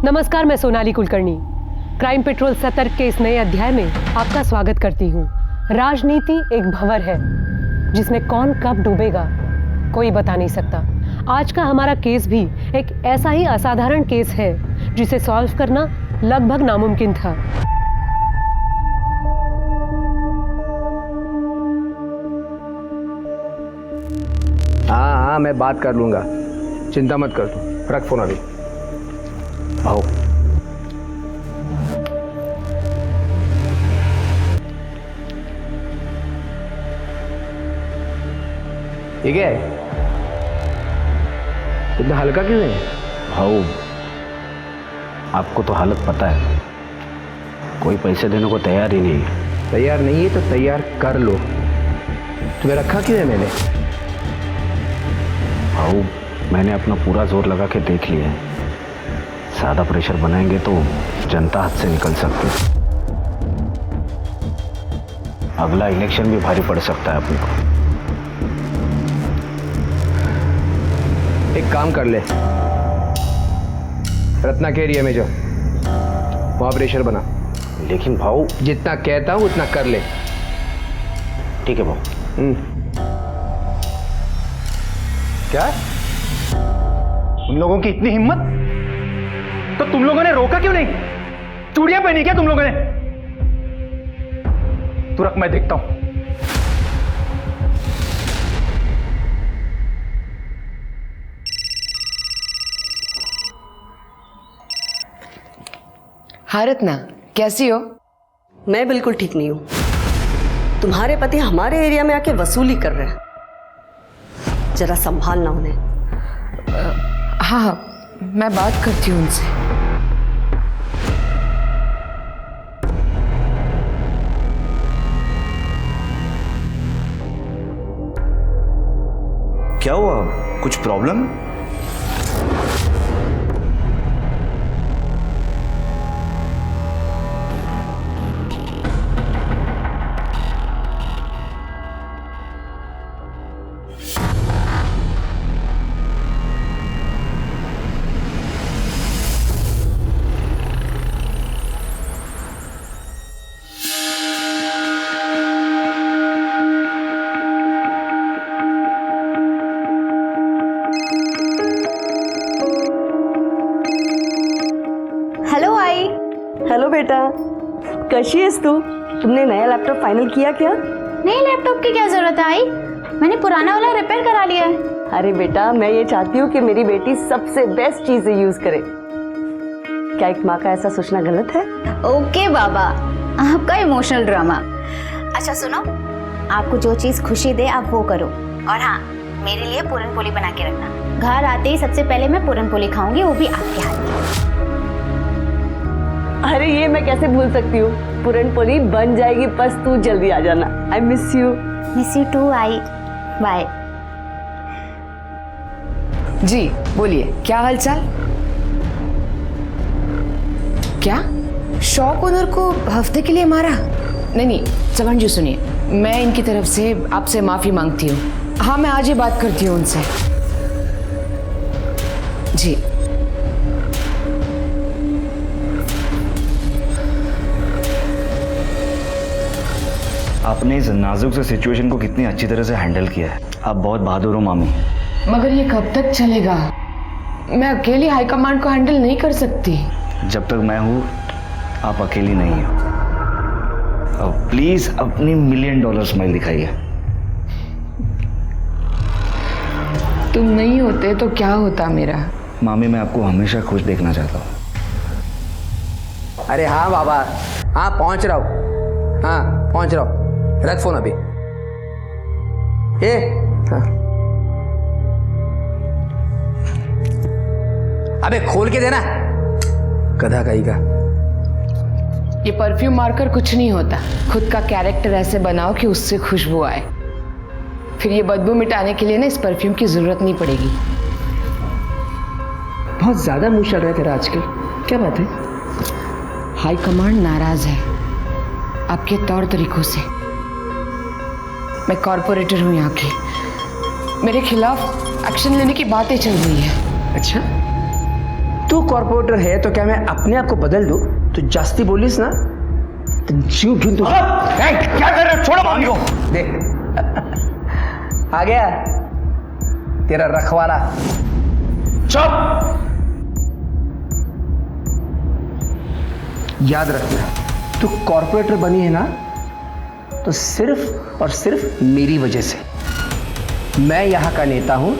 नमस्कार, मैं Sonali Kulkarni crime petrol सतर्क के इस नए अध्याय में आपका स्वागत करती हूँ। राजनीति एक भंवर है जिसमें कौन कब डूबेगा कोई बता नहीं सकता। आज का हमारा केस भी एक ऐसा ही असाधारण केस है जिसे सॉल्व करना लगभग नामुमकिन था। हाँ, मैं बात कर लूंगा, चिंता मत कर तू। रख फोन अभी। आओ। ठीक है, इतना हल्का क्यों है? भाऊ, आपको तो हालत पता है, कोई पैसे देने को तैयार ही नहीं है। तैयार नहीं है तो तैयार कर लो। तुम्हें रखा क्यों है मैंने? भाऊ, मैंने अपना पूरा जोर लगा के देख लिया है। ज़्यादा प्रेशर बनाएंगे तो जनता हाथ से निकल सकती है। अगला इलेक्शन भी भारी पड़ सकता है अपने को। एक काम कर ले, रत्ना के एरिया में जो वहां प्रेशर बना। लेकिन भाऊ, जितना कहता हूं उतना कर ले। ठीक है भाऊ। क्या? उन लोगों की इतनी हिम्मत? तो तुम लोगों ने रोका क्यों नहीं? चूड़ियां पहनी क्या तुम लोगों ने? तू रख, मैं देखता हूं। हाँ रत्ना, कैसी हो? मैं बिल्कुल ठीक नहीं हूं। तुम्हारे पति हमारे एरिया में आके वसूली कर रहे हैं, जरा संभालना उन्हें। हाँ, मैं बात करती हूँ उनसे। क्या हुआ? कुछ प्रॉब्लम? हेलो बेटा, कैसी है तू? तुमने नया लैपटॉप फाइनल किया क्या? नए लैपटॉप की क्या जरूरत है आई? मैंने पुराना वाला रिपेयर करा लिया है। अरे बेटा, मैं ये चाहती हूँ कि मेरी बेटी सबसे बेस्ट चीजें यूज करे। क्या एक माँ का ऐसा सोचना गलत है? ओके बाबा, आपका इमोशनल ड्रामा। अच्छा सुनो, आपको जो चीज खुशी दे आप वो करो। और हाँ, मेरे लिए पूरन पोली बना के रखना। घर आते ही सबसे पहले मैं पूरन पोली खाऊंगी, वो भी आपके हाथ की। अरे ये मैं कैसे भूल सकती हूँ, पूरन पोली बन जाएगी, बस तू जल्दी आ जाना। I miss you. Miss you too I. Bye. जी बोलिए, क्या हालचाल? क्या शॉप ओनर को हफ्ते के लिए मारा? नहीं, चमन जी सुनिए, मैं इनकी तरफ से आपसे माफी मांगती हूँ। हाँ, मैं आज ही बात करती हूँ उनसे। जी आपने इस नाजुक से सिचुएशन को कितनी अच्छी तरह से हैंडल किया है। आप बहुत बहादुर हो मामी। मगर ये कब तक चलेगा? मैं अकेली हाईकमांड को हैंडल नहीं कर सकती। जब तक मैं हूँ आप अकेली नहीं हो। अब प्लीज अपनी $1 मिलियन स्माइल दिखाइए। तुम नहीं होते तो क्या होता मेरा? मामी, मैं आपको हमेशा खुश देखना चाहता हूँ। अरे हाँ बाबा, हाँ पहुंच रहा हूँ। हाँ पहुंच रहा हूँ, रख फोन अभी। हाँ। अबे खोल के देना, गधा कहीं का। ये परफ्यूम मारकर कुछ नहीं होता। खुद का कैरेक्टर ऐसे बनाओ कि उससे खुशबू आए, फिर ये बदबू मिटाने के लिए ना इस परफ्यूम की जरूरत नहीं पड़ेगी। बहुत ज्यादा मुंह चल रहा है तेरा आजकल, क्या बात है? हाई कमांड नाराज है आपके तौर तरीकों से। मैं कॉर्पोरेटर हूँ यहाँ की, मेरे खिलाफ एक्शन लेने की बातें चल रही है। अच्छा, तू कॉर्पोरेटर है तो क्या मैं अपने आप को बदल दूं? तू जास्ती बोलिस ना तो जीव ढूंढ। क्या कर रहे हो? छोड़ो मामी को। देख आ गया तेरा रखवाला। चुप। याद रखना, तू कॉर्पोरेटर बनी है ना तो सिर्फ और सिर्फ मेरी वजह से। मैं यहाँ का नेता हूँ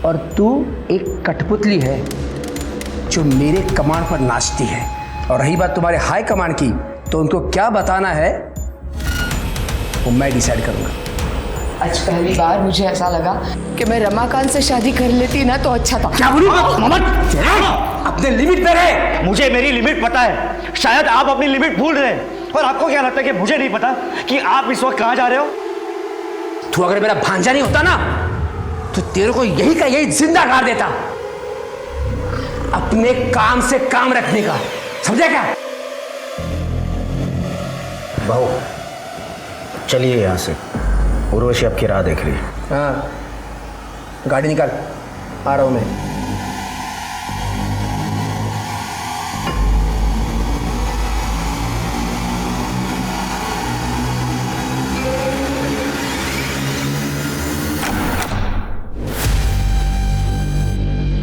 और तू एक कठपुतली है जो मेरे कमांड पर नाचती है। और रही बात तुम्हारे हाई कमांड की, तो उनको क्या बताना है वो मैं डिसाइड करूँगा। आज पहली बार मुझे ऐसा लगा कि मैं रमाकांत से शादी कर लेती ना तो अच्छा था। क्या बोली अपने लिमिट पे रहे। मुझे मेरी लिमिट पता है, शायद आप अपनी लिमिट भूल रहे हैं। और आपको क्या लगता है कि मुझे नहीं पता कि आप इस वक्त कहां जा रहे हो? तू अगर मेरा भांजा नहीं होता ना तो तेरे को यही का यही जिंदा गाड़ देता। अपने काम से काम रखने का, समझे क्या? बहू चलिए यहाँ से, उर्वशी आपकी राह देख रही है। हाँ, गाड़ी निकाल, आ रहा हूं मैं।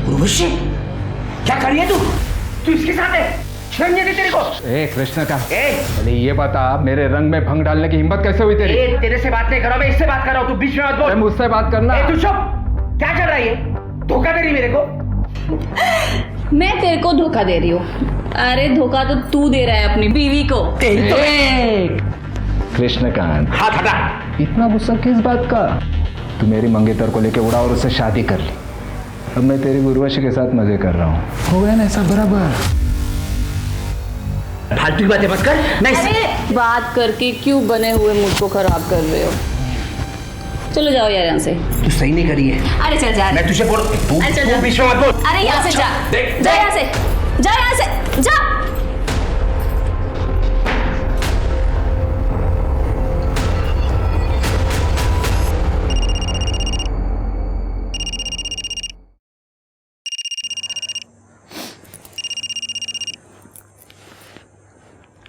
उर्वशी, क्या कर रही है तू इसके साथ है? शर्म नहीं आती तेरे को? ए कृष्ण का, पहले ये बता, मेरे रंग में भंग डालने की हिम्मत कैसे हुई तेरी? तेरे से बात नहीं कर रहा, मैं इससे बात कर रहा हूं। तू बीच में मत बोल। मुझसे बात करना। तू चुप। क्या चल रहा है ये? धोखा दे रही मेरे को? मैं तेरे को धोखा दे रही हूँ? अरे धोखा तो तू दे रहा है अपनी बीवी को। कृष्णकांत, हाथ हटा। इतना गुस्सा किस बात का? तू मेरी मंगेतर को लेके उड़ा और उससे शादी कर ली। अब मैं तेरी उर्वशी के साथ मजे कर रहा हूँ। हो गया ना ऐसा बराबर? फालतू की बातें मत कर। नहीं, अरे बात करके क्यों बने हुए मूड को खराब कर रहे हो? चलो जाओ यार यहाँ से। तू सही नहीं करी है। अरे चल जा। मैं तुझे बोल, अरे चल जा। तू बीच में मत बोल। अरे यहाँ से जा। जा यहाँ से, जा यहाँ से, जा।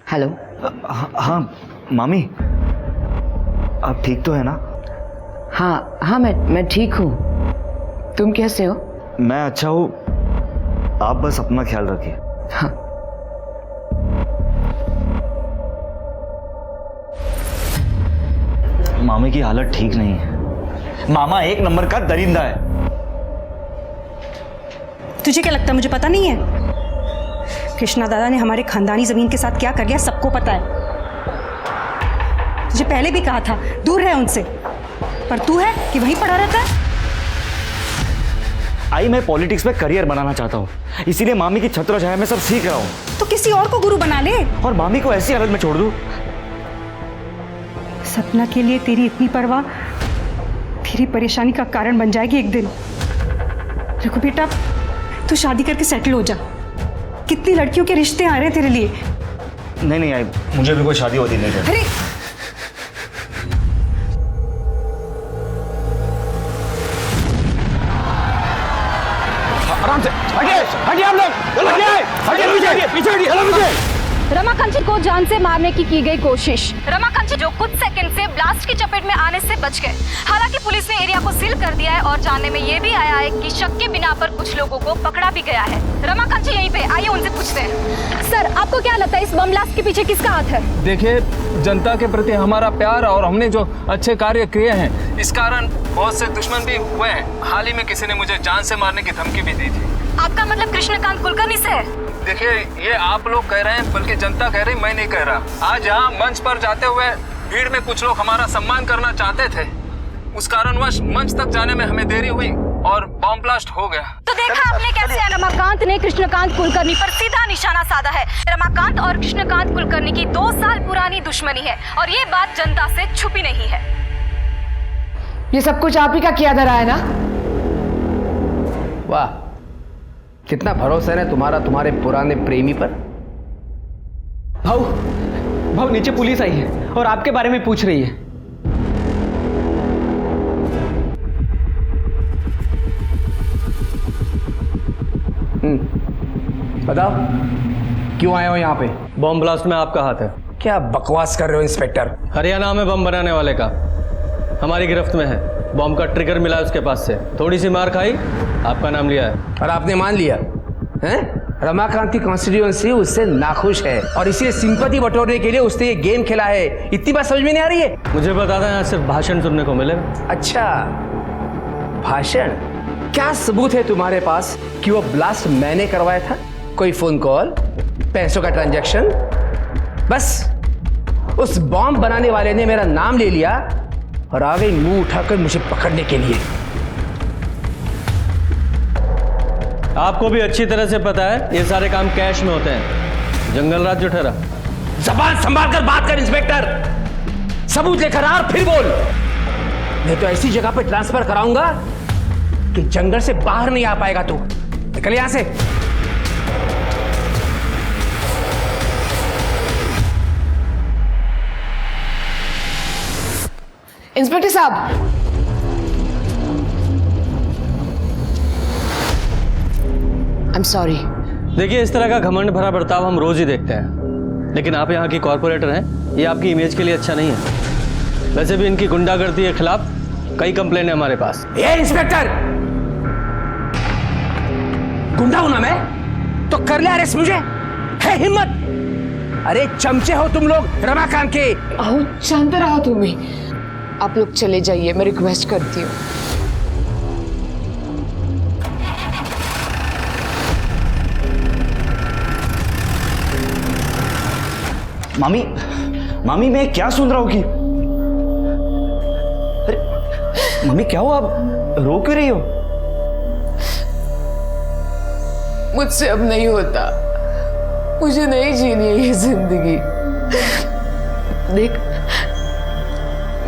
हेलो। हाँ मामी, आप ठीक तो है ना? हाँ मैं ठीक हूँ। तुम कैसे हो? मैं अच्छा हूँ, आप बस अपना ख्याल रखिए। हाँ। मामी की हालत ठीक नहीं है। मामा एक नंबर का दरिंदा है। तुझे क्या लगता है मुझे पता नहीं है? कृष्णा दादा ने हमारे खानदानी जमीन के साथ क्या कर लिया सबको पता है। तुझे पहले भी कहा था दूर रहे उनसे, पर तू है कि वहीं पड़ा रहता है। आई मैं पॉलिटिक्स में करियर बनाना चाहता हूँ, इसीलिए मामी की छत्र छाया में सब सीख रहा हूँ। तो किसी और को गुरु बना ले और मामी को ऐसी हालत में छोड़ दूँ? सपना के लिए तेरी इतनी परवाह तेरी परेशानी का कारण बन जाएगी एक दिन। देखो बेटा, तू शादी करके सेटल हो जा। कितनी लड़कियों के रिश्ते आ रहे हैं तेरे लिए। नहीं आई, मुझे भी कोई शादी होती नहीं है। अरे आराम से हटिए आप लोग, हटिए पीछे। रमाकांत जी को जान से मारने की गई कोशिश। रमाकांत जी जो कुछ सेकंड से ब्लास्ट की चपेट में आने से बच गए। हालांकि पुलिस ने एरिया को सील कर दिया है और जानने में ये भी आया है कि शक के बिना पर कुछ लोगों को पकड़ा भी गया है। रमाकांत जी यहीं पे, आइए उनसे पूछते हैं। सर, आपको क्या लगता है इस बम ब्लास्ट के पीछे किसका हाथ है? देखिए, जनता के प्रति हमारा प्यार और हमने जो अच्छे कार्य किए हैं, इस कारण बहुत से दुश्मन भी हुए हैं। हाल ही में किसी ने मुझे जान से मारने की धमकी भी दी थी। आपका मतलब कृष्णकांत कुलकर्णी से है? देखिए, ये आप लोग कह रहे हैं, बल्कि जनता कह रही, मैं नहीं कह रहा। आज यहाँ मंच पर जाते हुए भीड़ में कुछ लोग हमारा सम्मान करना चाहते थे, उस कारणवश मंच तक जाने में हमें देरी हुई और बॉम्ब ब्लास्ट हो गया। तो देखा आपने कैसे रमाकांत ने कृष्णकांत कुलकर्णी पर सीधा निशाना साधा है। रमाकांत और कृष्णकांत कुलकर्णी की 2 साल पुरानी दुश्मनी है और ये बात जनता से छुपी नहीं है। ये सब कुछ आप ही का किया धरा है ना? वाह, कितना भरोसा है तुम्हारा तुम्हारे पुराने प्रेमी पर। भाऊ नीचे पुलिस आई है और आपके बारे में पूछ रही है। बताओ क्यों आए हो यहाँ पे? बॉम्ब ब्लास्ट में आपका हाथ है। क्या बकवास कर रहे हो इंस्पेक्टर? हरियाणा में बम बनाने वाले का हमारी गिरफ्त में है। बॉम्ब का ट्रिगर मिला है उसके पास से। थोड़ी सी मार खाई, आपका नाम लिया है। और आपने मान लिया हैं? रमाकांत की कॉन्स्टिट्यूएंसी उससे नाखुश है और इसीलिए सिंपैथी बटोरने के लिए उसने ये गेम खेला है। इतनी बात समझ में नहीं आ रही है? मुझे बता दें, यहाँ सिर्फ भाषण सुनने को मिलेगा। अच्छा, भाषण? क्या सबूत है तुम्हारे पास कि वो ब्लास्ट मैंने करवाया था? कोई फोन कॉल, पैसों का ट्रांजैक्शन? बस उस बॉम्ब बनाने वाले ने मेरा नाम ले लिया और आ गई मुंह उठाकर मुझे पकड़ने के लिए। आपको भी अच्छी तरह से पता है ये सारे काम कैश में होते हैं। जंगल राज जो ठहरा। जबान संभाल कर बात कर इंस्पेक्टर। सबूत लेकर आ और फिर बोल, नहीं तो ऐसी जगह पे ट्रांसफर कराऊंगा कि जंगल से बाहर नहीं आ पाएगा तू। निकल यहां से। इंस्पेक्टर साहब, आई एम सॉरी। देखिए, इस तरह का घमंड भरा बर्ताव हम रोज ही देखते हैं, लेकिन आप यहाँ की कॉर्पोरेटर हैं, ये आपकी इमेज के लिए अच्छा नहीं है। वैसे भी इनकी गुंडागर्दी के खिलाफ कई कंप्लेन है हमारे पास। ये इंस्पेक्टर, गुंडा हूं ना मैं तो कर ले अरेस्ट मुझे, है हिम्मत? अरे चमचे हो तुम लोग रमाकांत के। आओ, शांत रहो तुम्हें। आप लोग चले जाइए, मैं रिक्वेस्ट करती हूँ। मामी, मामी मैं क्या सुन रहा हूँ कि अरे मामी क्या हुआ? आप रो क्यों रही हो? मुझसे अब नहीं होता, मुझे नहीं जीनी है ये जिंदगी। देख,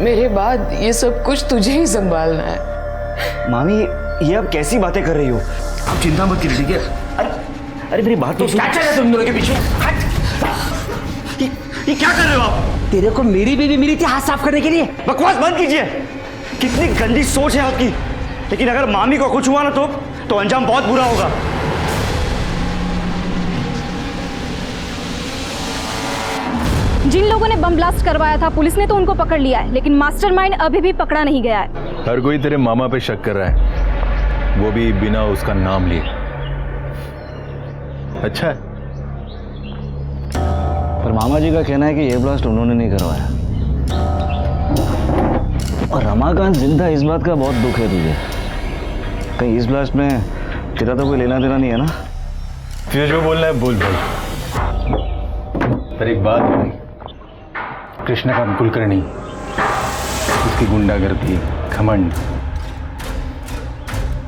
मेरे बाद ये सब कुछ तुझे ही संभालना है। मामी ये आप कैसी बातें कर रही हो? आप चिंता मत कीजिए, ठीक है? अरे अरे मेरी बात तो सुन। क्या चल रहा है तुम दोनों के पीछे? ये क्या कर रहे हो आप? तेरे को मेरी बीवी मिली थी हाथ साफ करने के लिए। बकवास बंद कीजिए। कितनी गंदी सोच है आपकी। लेकिन अगर मामी को कुछ हुआ ना तो अंजाम बहुत बुरा होगा। जिन लोगों ने बम ब्लास्ट करवाया था पुलिस ने तो उनको पकड़ लिया है, लेकिन मास्टरमाइंड अभी भी पकड़ा नहीं गया है। हर कोई तेरे मामा पे शक कर रहा है, वो भी बिना उसका नाम लिए। अच्छा है। पर मामा जी का कहना है कि ये ब्लास्ट उन्होंने नहीं करवाया। और रमाकांत जिंदा, इस बात का बहुत दुख है तुझे। कहीं इस ब्लास्ट में तेरा तो कोई लेना देना नहीं है ना? तुझे जो बोलना है बोल भाई। पर एक बात है भाई, कृष्णा का कुलकर्णी, उसकी गुंडागर्दी, घमंड,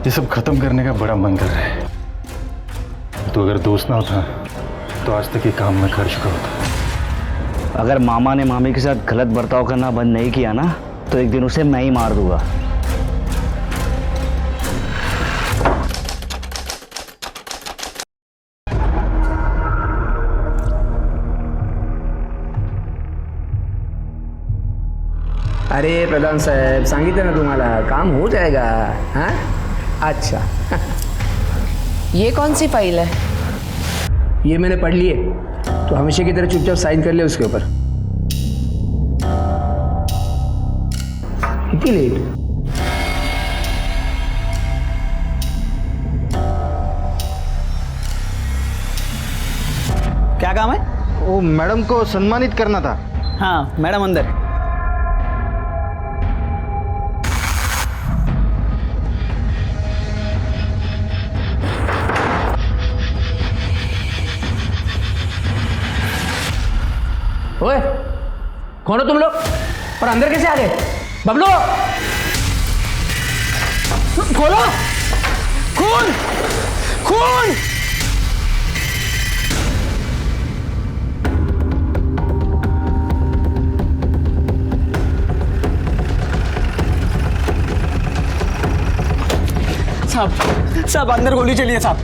ये सब खत्म करने का बड़ा मन कर रहा है। तो अगर दोस्त ना होता तो आज तक ये काम मैं कर चुका होता। अगर मामा ने मामी के साथ गलत बर्ताव करना बंद नहीं किया ना तो एक दिन उसे मैं ही मार दूंगा। अरे प्रधान साहेब, सांगितलं ना तुम्हाला, काम हो जाएगा। हाँ, अच्छा। ये कौन सी फाइल है? ये मैंने पढ़ ली है, तो हमेशा की तरह चुपचाप साइन कर ले उसके ऊपर। इतनी लेट? क्या काम है? वो मैडम को सम्मानित करना था। हाँ, मैडम अंदर। ओए, कौन हो तुम लोग और अंदर कैसे आ गए? बबलू, खोलो। खून, खून। साहब अंदर गोली चली है साहब।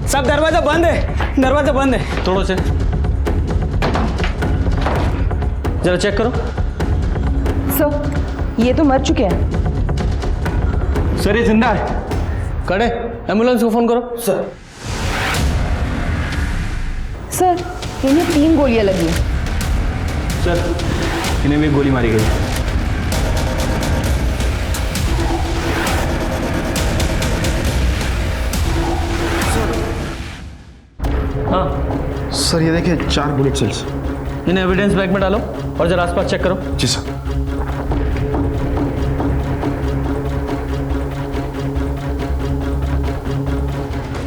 साहब दरवाजा बंद है, दरवाजा बंद है। तोड़ो से, जरा चेक करो। सर, ये तो मर चुके हैं। सर ये जिंदा है। खड़े, एम्बुलेंस को फोन करो। सर सर इन्हें 3 गोलियां लगी हैं। सर इन्हें भी गोली मारी गई। हाँ सर ये देखिए 4 बुलेट सेल्स। इन्हें एविडेंस बैग में डालो और जरा आसपास चेक करो। जी सर।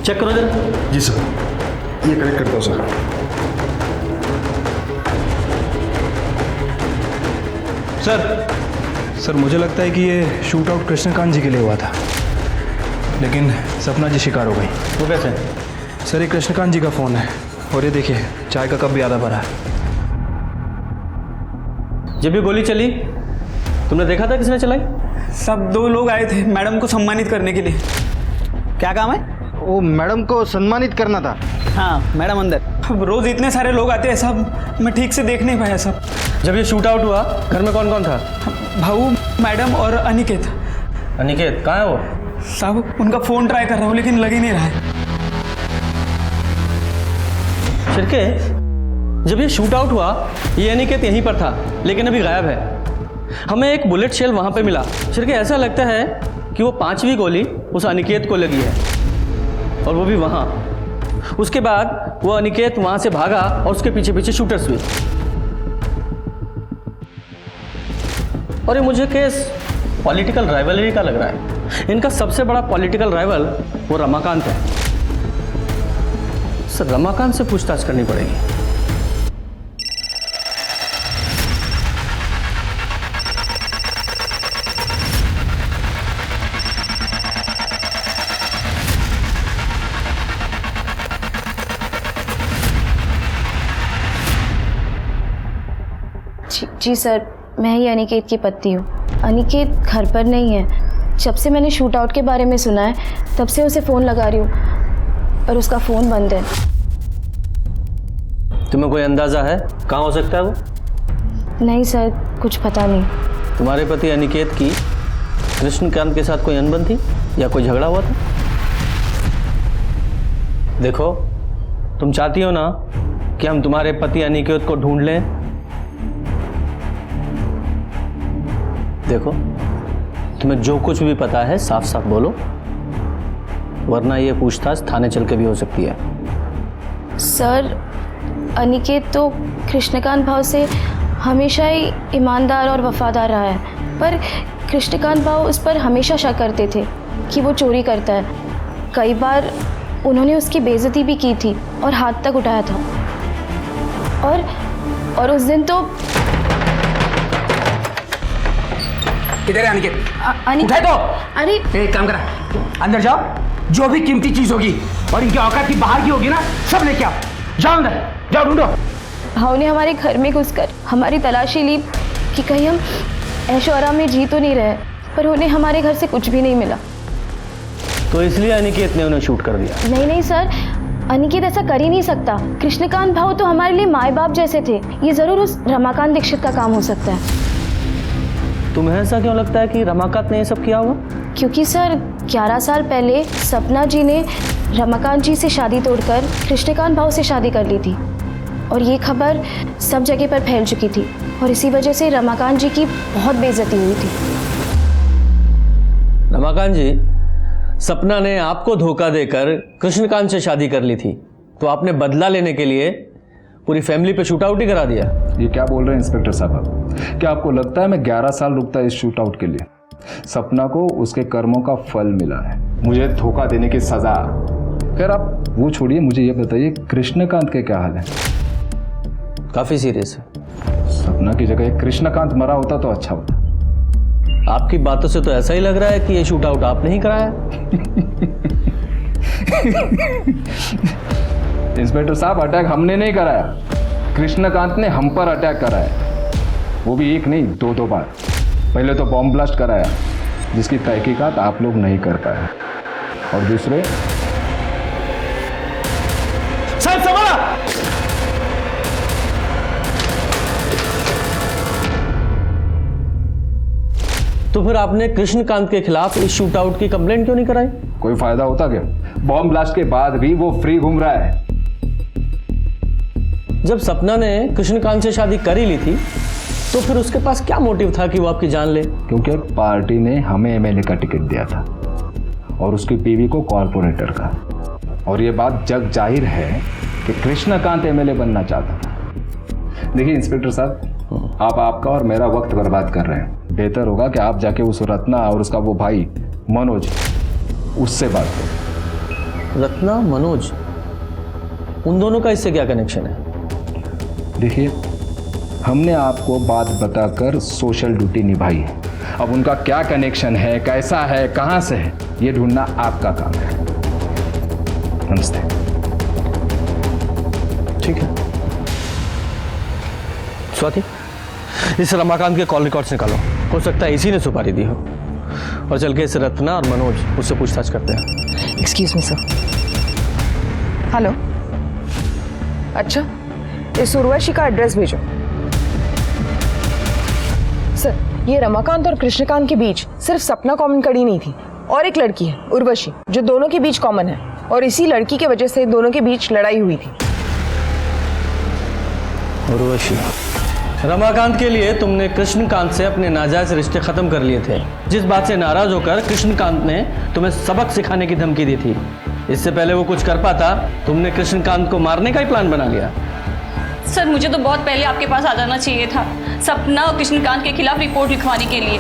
चेक करो जरा। जी सर, ये कलेक्ट करता हूँ सर। सर मुझे लगता है कि ये शूट आउट कृष्णकांत जी के लिए हुआ था, लेकिन सपना जी शिकार हो गई। वो कैसे? सर ये कृष्णकांत जी का फ़ोन है और ये देखिए चाय का कप भी आधा भरा है। जब ये गोली चली तुमने देखा था किसने चलाई? सब 2 लोग आए थे मैडम को सम्मानित करने के लिए। क्या काम है? वो मैडम को सम्मानित करना था। हाँ मैडम अंदर। अब रोज इतने सारे लोग आते हैं सब, मैं ठीक से देख नहीं पाया सब। जब ये शूट आउट हुआ घर में कौन कौन था? भाऊ, मैडम और अनिकेत। अनिकेत कहाँ है वो? साहब उनका फ़ोन ट्राई कर रहा हूँ लेकिन लग ही नहीं रहा है। शिरके, जब ये शूट आउट हुआ ये अनिकेत यहीं पर था लेकिन अभी गायब है। हमें एक बुलेट शेल वहां पे मिला। शिरके, ऐसा लगता है कि वो 5वीं गोली उस अनिकेत को लगी है और वो भी वहां। उसके बाद वो अनिकेत वहां से भागा और उसके पीछे पीछे शूटर्स भी। और ये मुझे केस पॉलिटिकल राइवलरी का लग रहा है। इनका सबसे बड़ा पॉलिटिकल राइवल वो रमाकांत है। सर रमाकांत से पूछताछ करनी पड़ेगी। जी सर, मैं ही अनिकेत की पत्नी हूँ। अनिकेत घर पर नहीं है। जब से मैंने शूट आउट के बारे में सुना है तब से उसे फ़ोन लगा रही हूँ और उसका फ़ोन बंद है। तुम्हें कोई अंदाज़ा है कहाँ हो सकता है वो? नहीं सर, कुछ पता नहीं। तुम्हारे पति अनिकेत की कृष्णकांत के साथ कोई अनबन थी या कोई झगड़ा हुआ था? देखो, तुम चाहती हो ना कि हम तुम्हारे पति अनिकेत को ढूंढ लें? देखो, तुम्हें जो कुछ भी पता है साफ साफ बोलो, वरना ये पूछताछ थाने चल के भी हो सकती है। सर, अनिकेत तो कृष्णकांत भाव से हमेशा ही ईमानदार और वफादार रहा है, पर कृष्णकांत भाव उस पर हमेशा शक करते थे कि वो चोरी करता है। कई बार उन्होंने उसकी बेइज्जती भी की थी और हाथ तक उठाया था। और उस दिन तो किधर है अनिकेत? अनिकेत उठाए तो। अरे एक काम करा, अंदर जाओ, जो भी कीमती चीज होगी और इनकी औकात की बाहर की होगी ना, सब लेके आओ। जाओ अंदर, जाओ ढूंढो। भाव ने हमारे घर में घुसकर हमारी तलाशी ली कि कहीं हम ऐशो आराम में जी तो नहीं रहे, पर उन्हें हमारे घर से कुछ भी नहीं मिला। तो इसलिए अनिकेत ने उन्हें शूट कर दिया? नहीं सर, अनिकेत ऐसा कर ही नहीं सकता। कृष्णकांत भाव तो हमारे लिए माए बाप जैसे थे। ये जरूर उस रमाकांत दीक्षित का काम हो सकता है। तुम्हें ऐसा क्यों लगता है कि रमाकांत ने ये सब किया होगा? क्योंकि सर 11 साल पहले सपना जी ने रमाकांत जी से शादी तोड़कर कृष्णकांत भाव से शादी कर ली थी और ये खबर सब जगह पर फैल चुकी थी और इसी वजह से रमाकांत जी की बहुत बेइज्जती हुई थी। रमाकांत जी, सपना ने आपको धोखा देकर कृष्णकांत से शादी कर ली थी, तो आपने बदला लेने के लिए पूरी फैमिली पे शूट आउट ही करा दिया। ये क्या बोल रहे हैं इंस्पेक्टर साहब? क्या आपको लगता है मैं 11 साल रुकता इस शूट आउट के लिए? सपना को उसके कर्मों का फल मिला है, मुझे धोखा देने की सजा। खैर आप वो छोड़िए, मुझे ये बताइए कृष्णकांत के क्या हाल है? काफी सीरियस है। सपना की जगह कृष्णकांत मरा होता तो अच्छा होता। आपकी बातों से तो ऐसा ही लग रहा है कि ये शूट आउट आपने ही कराया। इंस्पेक्टर साहब, अटैक हमने नहीं कराया, कृष्णकांत ने हम पर अटैक कराया, वो भी एक नहीं 2 बार। पहले तो बॉम्ब ब्लास्ट कराया जिसकी तहकीकात आप लोग नहीं कर पाए, और दूसरे साहब संभाला। तो फिर आपने कृष्णकांत के खिलाफ इस शूट आउट की कंप्लेंट क्यों नहीं कराई? कोई फायदा होता क्या? बॉम्ब ब्लास्ट के बाद भी वो फ्री घूम रहा है। जब सपना ने कृष्णकांत से शादी कर ही ली थी तो फिर उसके पास क्या मोटिव था कि वो आपकी जान ले? क्योंकि पार्टी ने हमें एमएलए का टिकट दिया था और उसकी बीवी को कॉर्पोरेटर का। और ये बात जग जाहिर है कि कृष्णकांत एमएलए बनना चाहता था। देखिए इंस्पेक्टर साहब, आप आपका और मेरा वक्त बर्बाद कर रहे हैं। बेहतर होगा कि आप जाके उस रत्ना और उसका वो भाई मनोज, उससे बात करें। रत्ना, मनोज, उन दोनों का इससे क्या कनेक्शन है? देखिए, हमने आपको बात बताकर सोशल ड्यूटी निभाई है। अब उनका क्या कनेक्शन है, कैसा है, कहां से है, ये ढूंढना आपका काम है। नमस्ते। ठीक है स्वाति, इस रमाकांत के कॉल रिकॉर्ड्स निकालो। हो सकता है इसी ने सुपारी दी हो। और चल के इस रत्ना और मनोज, उससे पूछताछ करते हैं। Excuse me sir. हेलो। अच्छा, इस उर्वशी का एड्रेस भेजो। सर, ये रमाकांत और कृष्णकांत के बीच सिर्फ सपना कॉमन कड़ी नहीं थी, और एक लड़की है उर्वशी, जो दोनों के बीच कॉमन है, और इसी लड़की के वजह से दोनों के बीच लड़ाई हुई थी। उर्वशी, रमाकांत के लिए तुमने कृष्णकांत से अपने नाजायज रिश्ते खत्म कर लिए थे, जिस बात से नाराज होकर कृष्णकांत ने तुम्हें सबक सिखाने की धमकी दी थी। इससे पहले वो कुछ कर पाता, तुमने कृष्णकांत को मारने का ही प्लान बना लिया। सर, मुझे तो बहुत पहले आपके पास आ जाना चाहिए था, सपना और कृष्णकांत के खिलाफ रिपोर्ट लिखवाने के लिए।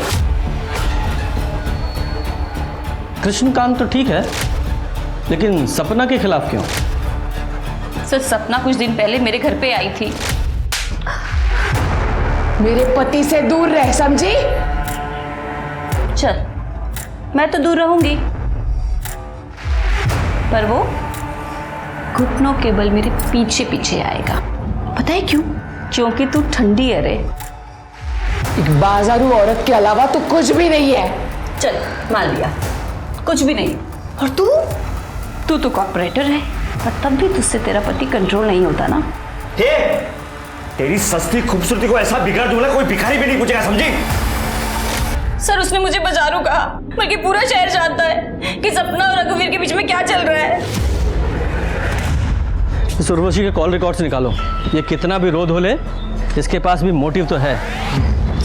कृष्णकांत तो ठीक है, लेकिन सपना के खिलाफ क्यों? सर, सपना कुछ दिन पहले मेरे घर पे आई थी। मेरे पति से दूर रह, समझी? चल, मैं तो दूर रहूंगी, पर वो घुटनों के बल मेरे पीछे पीछे आएगा। पता है क्यों? क्योंकि तू ठंडी है रे। एक बाजारू औरत के अलावा तू कुछ भी नहीं है। चल, मान लिया, कुछ भी नहीं। और तू तो कॉर्पोरेटर है, पर तब भी तुझसे तेरा पति कंट्रोल नहीं होता ना। तेरी सस्ती खूबसूरती को ऐसा बिगाड़ दूंगा कोई भिखारी भी नहीं पूछेगा, समझी? सर, उसने मुझे बाजारू कहा, बल्कि पूरा शहर जानता है कि सपना और रघुवीर के बीच में क्या चल रहा है। इस उर्वशी के कॉल रिकॉर्ड्स निकालो। ये कितना भी रोध हो ले, इसके पास भी मोटिव तो है।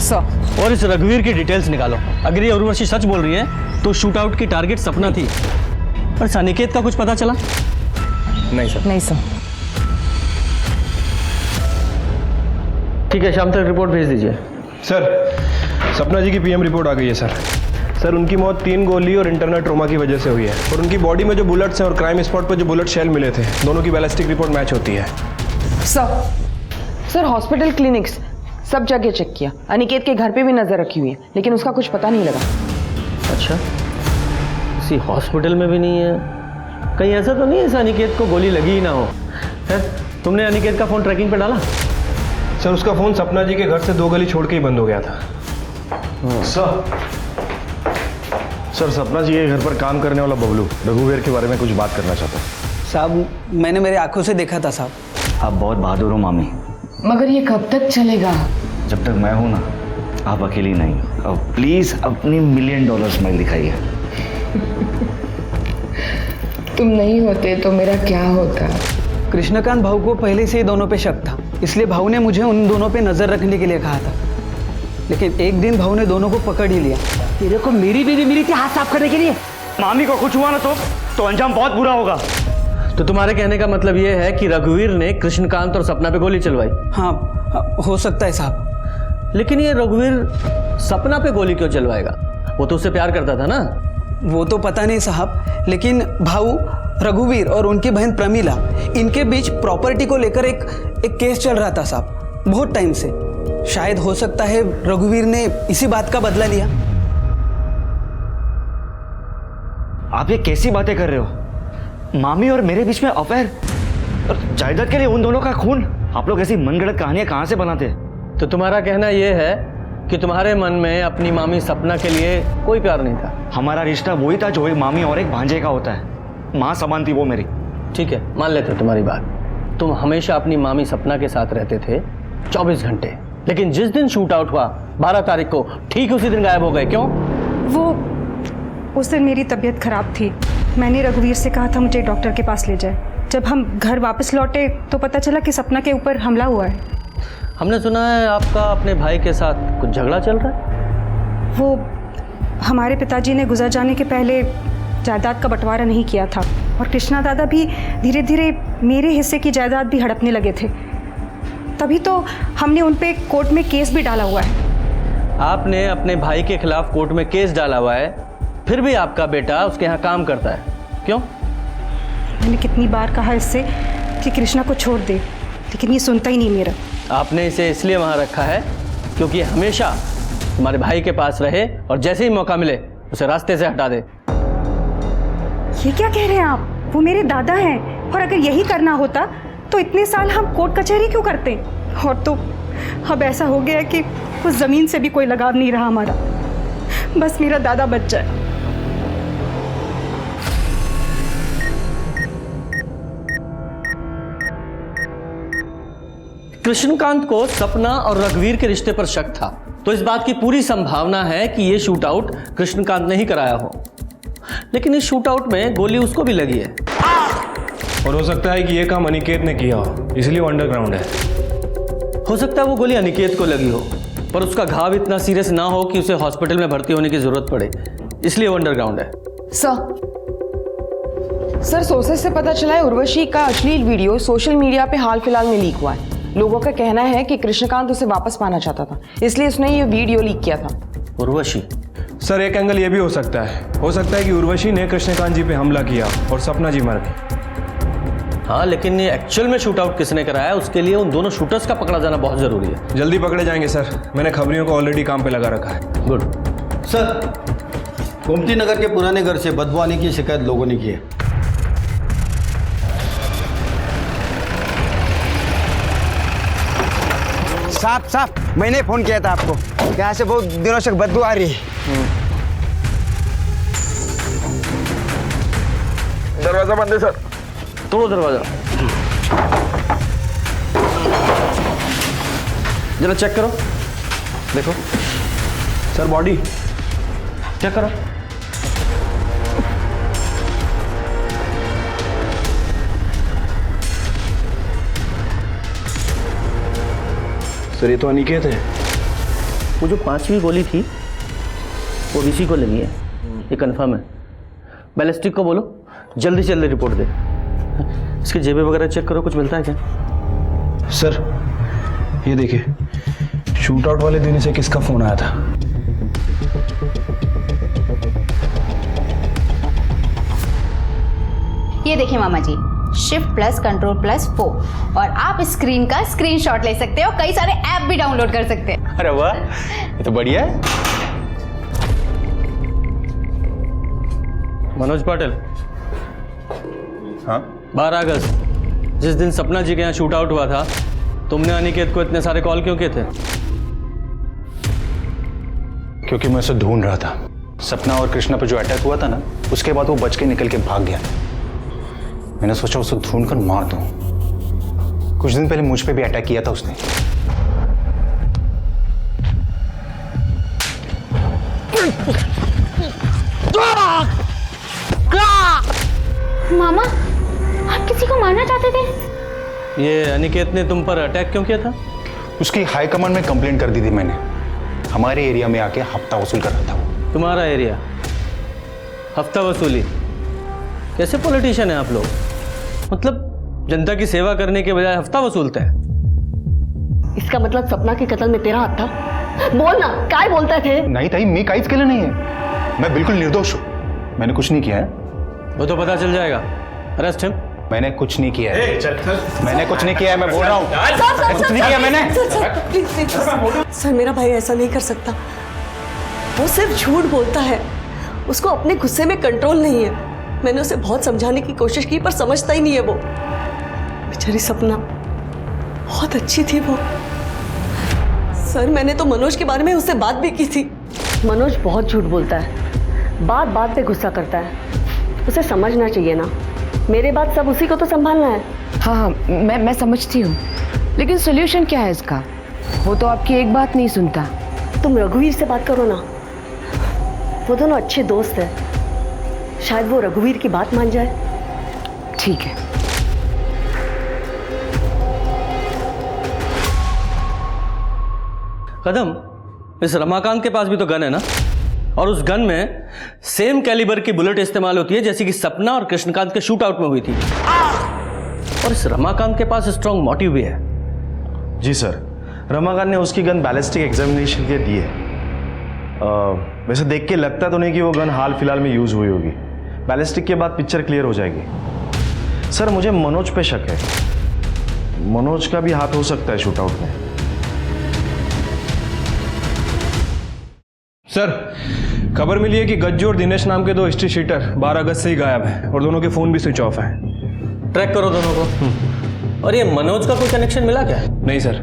सर, और इस रघुवीर की डिटेल्स निकालो। अगर ये उर्वशी सच बोल रही है तो शूट आउट की टारगेट सपना थी। पर सानिकेत का कुछ पता चला? नहीं सर। नहीं सर। ठीक है, शाम तक रिपोर्ट भेज दीजिए। सर, सपना जी की पीएम रिपोर्ट आ गई है सर। सर, उनकी मौत 3 गोली और इंटरनल ट्रोमा की वजह से हुई है, और उनकी बॉडी में जो बुलेट्स हैं और क्राइम स्पॉट पर जो बुलेट शेल मिले थे, दोनों की बैलिस्टिक रिपोर्ट मैच होती है। सर, हॉस्पिटल, क्लिनिक्स सब जगह चेक किया। अनिकेत के घर पे भी नजर रखी हुई है, लेकिन उसका कुछ पता नहीं लगा। अच्छा, किसी हॉस्पिटल में भी नहीं है? कहीं ऐसा तो नहीं है अनिकेत को गोली लगी ही ना हो? है? तुमने अनिकेत का फोन ट्रैकिंग पे डाला? सर, उसका फोन सपना जी के घर से 2 गली छोड़ के ही बंद हो गया था। सर, सपना जी के घर पर काम करने वाला बबलू रघुवीर के बारे में कुछ बात करना चाहता है। साहब, मैंने मेरे आंखों से देखा था साहब। आप बहुत बहादुर हो मामी। मगर ये कब तक चलेगा? जब तक मैं हूं ना, आप अकेली नहीं। अब प्लीज अपनी $1 मिलियन स्माइल दिखाइए। तुम नहीं होते तो मेरा क्या होता? कृष्णकांत भाऊ को पहले से ही दोनों पे शक था, इसलिए भाऊ ने मुझे उन दोनों पे नजर रखने के लिए कहा था। लेकिन एक दिन भाऊ ने दोनों को पकड़ ही लिया। तेरे को मेरी बीवी मिली थी हाथ साफ करने के लिए। मामी को कुछ हुआ ना तो अंजाम बहुत बुरा होगा। तो तुम्हारे कहने का मतलब ये है कि रघुवीर ने कृष्णकांत और सपना पे गोली चलवाई? हाँ, हो सकता है साहब। लेकिन ये रघुवीर सपना पे गोली क्यों चलवाएगा? वो तो उससे प्यार करता था ना। वो तो पता नहीं साहब, लेकिन भाऊ रघुवीर और उनकी बहन प्रमीला, इनके बीच प्रॉपर्टी को लेकर एक केस चल रहा था साहब, बहुत टाइम से। शायद हो सकता है रघुवीर ने इसी बात का बदला लिया। आप ये कैसी बातें कर रहे हो? मामी और मेरे बीच में अफेयर और जायदाद के लिए उन दोनों का खून? आप लोग ऐसी मनगढ़ंत कहानियां कहां से बनाते हैं? तो तुम्हारा कहना यह है कि तुम्हारे मन में अपनी मामी सपना के लिए कोई प्यार नहीं था? हमारा रिश्ता वही था जो एक मामी और एक भांजे का होता है। माँ समान थी वो मेरी। ठीक है, मान लेते हो तुम्हारी बात। तुम हमेशा अपनी मामी सपना के साथ रहते थे 24 घंटे, लेकिन जिस दिन शूट आउट हुआ 12 तारीख को, ठीक उसी दिन गायब हो गए। क्यों? वो उस दिन मेरी तबीयत खराब थी। मैंने रघुवीर से कहा था मुझे डॉक्टर के पास ले जाए। जब हम घर वापस लौटे तो पता चला कि सपना के ऊपर हमला हुआ है। हमने सुना है आपका अपने भाई के साथ कुछ झगड़ा चल रहा है। वो हमारे पिताजी ने गुजर जाने के पहले जायदाद का बंटवारा नहीं किया था और कृष्णा दादा भी धीरे धीरे मेरे हिस्से की जायदाद भी हड़पने लगे थे। तभी तो हमने उन पे कोर्ट में केस भी डाला हुआ है। आपने अपने भाई के खिलाफ कोर्ट में केस डाला हुआ है, फिर भी आपका बेटा उसके यहाँ काम करता है। क्यों? मैंने कितनी बार कहा इससे कि कृष्णा को छोड़ दे, लेकिन ये सुनता ही नहीं मेरा। आपने इसे इसलिए वहाँ रखा है क्योंकि हमेशा तुम्हारे भाई के पास रहे और जैसे ही मौका मिले उसे रास्ते से हटा दे। ये क्या कह रहे हैं आप? वो मेरे दादा हैं और अगर यही करना होता तो इतने साल हम कोर्ट कचहरी क्यों करते? और तो अब ऐसा हो गया कि उस ज़मीन से भी कोई लगाव नहीं रहा हमारा। बस मेरा दादा बच जाए। कृष्णकांत को सपना और रघुवीर के रिश्ते पर शक था, तो इस बात की पूरी संभावना है कि यह शूट आउट कृष्णकांत ने ही कराया हो। लेकिन इस शूट आउट में गोली उसको भी लगी है और हो सकता है कि यह काम अनिकेत ने किया हो, इसलिए वो अंडरग्राउंड है। हो सकता है वो गोली अनिकेत को लगी हो, पर उसका घाव इतना सीरियस ना हो कि उसे हॉस्पिटल में भर्ती होने की जरूरत पड़े, इसलिए वो अंडरग्राउंड है। सर सोर्सेस से पता चला है उर्वशी का अश्लील वीडियो सोशल मीडिया पे हाल फिलहाल में लीक हुआ है। लोगों का कहना है कि कृष्णकांत उसे वापस पाना चाहता था, इसलिए उसने ये वीडियो लीक किया था। उर्वशी? सर एक एंगल ये भी हो सकता है कि उर्वशी ने कृष्णकांत जी पे हमला किया और सपना जी मर गई। हाँ, लेकिन ये एक्चुअल में शूट आउट किसने कराया, उसके लिए उन दोनों शूटर्स का पकड़ा जाना बहुत जरूरी है। जल्दी पकड़े जाएंगे सर, मैंने खबरियों को ऑलरेडी काम पे लगा रखा है। गुड। सर, गोमती नगर के पुराने घर से बदबू आने की शिकायत लोगों ने की है। साहब मैंने फोन किया था आपको, यहाँ से बहुत दिनों से बदबू आ रही है। दरवाजा बंद है सर। तोड़ो दरवाजा, जरा चेक करो, देखो। सर बॉडी चेक करो। सर ये तो अनिकेत है। वो जो 5वीं गोली थी वो इसी को लगी है, ये कंफर्म है। बैलिस्टिक को बोलो जल्दी से जल्दी रिपोर्ट दे। इसकी जेबें वगैरह चेक करो, कुछ मिलता है क्या? सर ये देखिए, शूट आउट वाले दिन से किसका फोन आया था? ये देखिए मामा जी, शिफ्ट प्लस कंट्रोल प्लस 4 और आप स्क्रीन का स्क्रीनशॉट ले सकते हो, कई सारे ऐप भी डाउनलोड कर सकते हैं। अरे वाह, ये तो बढ़िया है। मनोज पाटिल। हाँ? 12 अगस्त जिस दिन सपना जी के यहाँ शूट आउट हुआ था, तुमने अनिकेत को इतने सारे कॉल क्यों किए थे? क्योंकि मैं उसे ढूंढ रहा था। सपना और कृष्णा पर जो अटैक हुआ था ना, उसके बाद वो बच के निकल के भाग गया। मैंने सोचा उसे ढूंढकर मार दूं। कुछ दिन पहले मुझ पे भी अटैक किया था उसने। मामा, आप किसी को मारना चाहते थे? ये अनिकेत ने तुम पर अटैक क्यों किया था? उसकी हाई कमांड में कंप्लेंट कर दी थी मैंने। हमारे एरिया में आके हफ्ता वसूल कर रहा था वो। तुम्हारा एरिया? हफ्ता वसूली? कैसे पॉलिटिशियन है आप लोग? मतलब जनता की सेवा करने के बजाय हफ्ता वसूलते हैं। इसका मतलब सपना के कत्ल में तेरा हाथ था? बोल ना, काय बोलते थे? नहीं ताई, मी काहीच केलं नहीं है। मैं बिल्कुल निर्दोष हूँ। मैंने कुछ नहीं किया है। वो तो पता चल जाएगा। Arrest him. मैंने कुछ नहीं किया है। मैंने कुछ नहीं किया है, मैं बोल रहा हूँ। कुछ नहीं किया मैंने। सर मेरा भाई ऐसा नहीं कर सकता। वो सिर्फ झूठ बोलता है, उसको अपने गुस्से में कंट्रोल नहीं है। मैंने उसे बहुत समझाने की कोशिश की पर समझता ही नहीं है वो। बेचारी सपना बहुत अच्छी थी वो। सर मैंने तो मनोज के बारे में उससे बात भी की थी। मनोज बहुत झूठ बोलता है, बात बात पे गुस्सा करता है। उसे समझना चाहिए ना, मेरे बाद सब उसी को तो संभालना है। हाँ मैं समझती हूँ, लेकिन सोल्यूशन क्या है इसका? वो तो आपकी एक बात नहीं सुनता। तुम रघुवीर से बात करो ना, वो दोनों अच्छे दोस्त हैं, शायद वो रघुवीर की बात मान जाए। ठीक है। कदम, इस रमाकांत के पास भी तो गन है ना, और उस गन में सेम कैलिबर की बुलेट इस्तेमाल होती है जैसी कि सपना और कृष्णकांत के शूट आउट में हुई थी। और इस रमाकांत के पास स्ट्रॉन्ग मोटिव भी है। जी सर, रमाकांत ने उसकी गन बैलिस्टिक एग्जामिनेशन के लिए दी है। वैसे देख के लगता तो नहीं कि वो गन हाल फिलहाल में यूज हुई होगी। बैलिस्टिक के बाद पिक्चर क्लियर हो जाएगी। सर मुझे मनोज पे शक है, मनोज का भी हाथ हो सकता है शूटआउट में। सर, खबर मिली है कि गज्जू और दिनेश नाम के दो हिस्ट्री शीटर 12 अगस्त से ही गायब हैं और दोनों के फोन भी स्विच ऑफ हैं। ट्रैक करो दोनों को। और ये मनोज का कोई कनेक्शन मिला क्या? नहीं सर,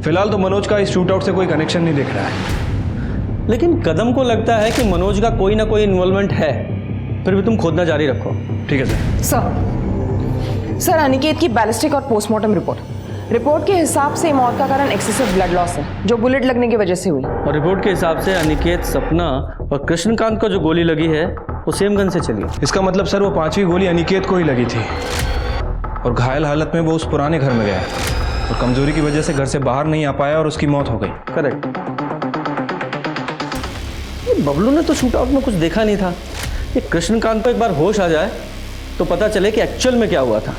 फिलहाल तो मनोज का इस शूटआउट से कोई कनेक्शन नहीं दिख रहा है। लेकिन कदम को लगता है कि मनोज का कोई ना कोई इन्वॉल्वमेंट है। फिर भी तुम खोदना जारी रखो। ठीक है सर। सर, अनिकेत की बैलिस्टिक और पोस्टमार्टम रिपोर्ट के हिसाब से मौत का कारण एक्सेसिव ब्लड लॉस है, जो बुलेट लगने की वजह से हुई। और रिपोर्ट के हिसाब से अनिकेत, सपना और कृष्णकांत को जो गोली लगी है वो सेम गन से चली। इसका मतलब सर वो 5वीं गोली अनिकेत को ही लगी थी और घायल हालत में वो उस पुराने घर में गया और कमजोरी की वजह से घर से बाहर नहीं आ पाया और उसकी मौत हो गई। करेक्ट। बबलू ने तो शूटआउट में कुछ देखा नहीं था। ये कृष्णकांत को एक बार होश आ जाए तो पता चले कि एक्चुअल में क्या हुआ था।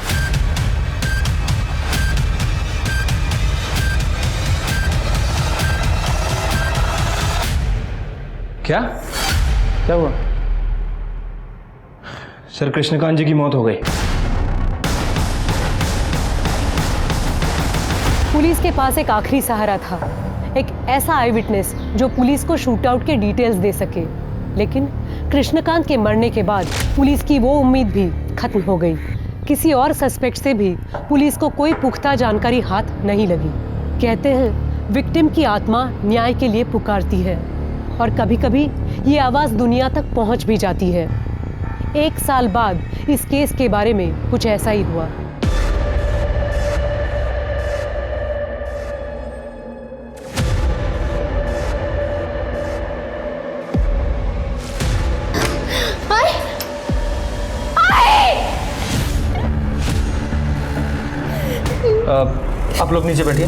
क्या हुआ? सर, कृष्णकांत जी की मौत हो गई। पुलिस के पास एक आखिरी सहारा था, एक ऐसा आई विटनेस जो पुलिस को शूटआउट के डिटेल्स दे सके। लेकिन कृष्णकांत के मरने के बाद पुलिस की वो उम्मीद भी खत्म हो गई। किसी और सस्पेक्ट से भी पुलिस को कोई पुख्ता जानकारी हाथ नहीं लगी। कहते हैं विक्टिम की आत्मा न्याय के लिए पुकारती है और कभी-कभी ये आवाज़ दुनिया तक पहुंच भी जाती है। 1 साल बाद इस केस के बारे में कुछ ऐसा ही हुआ। आप लोग नीचे बैठिए।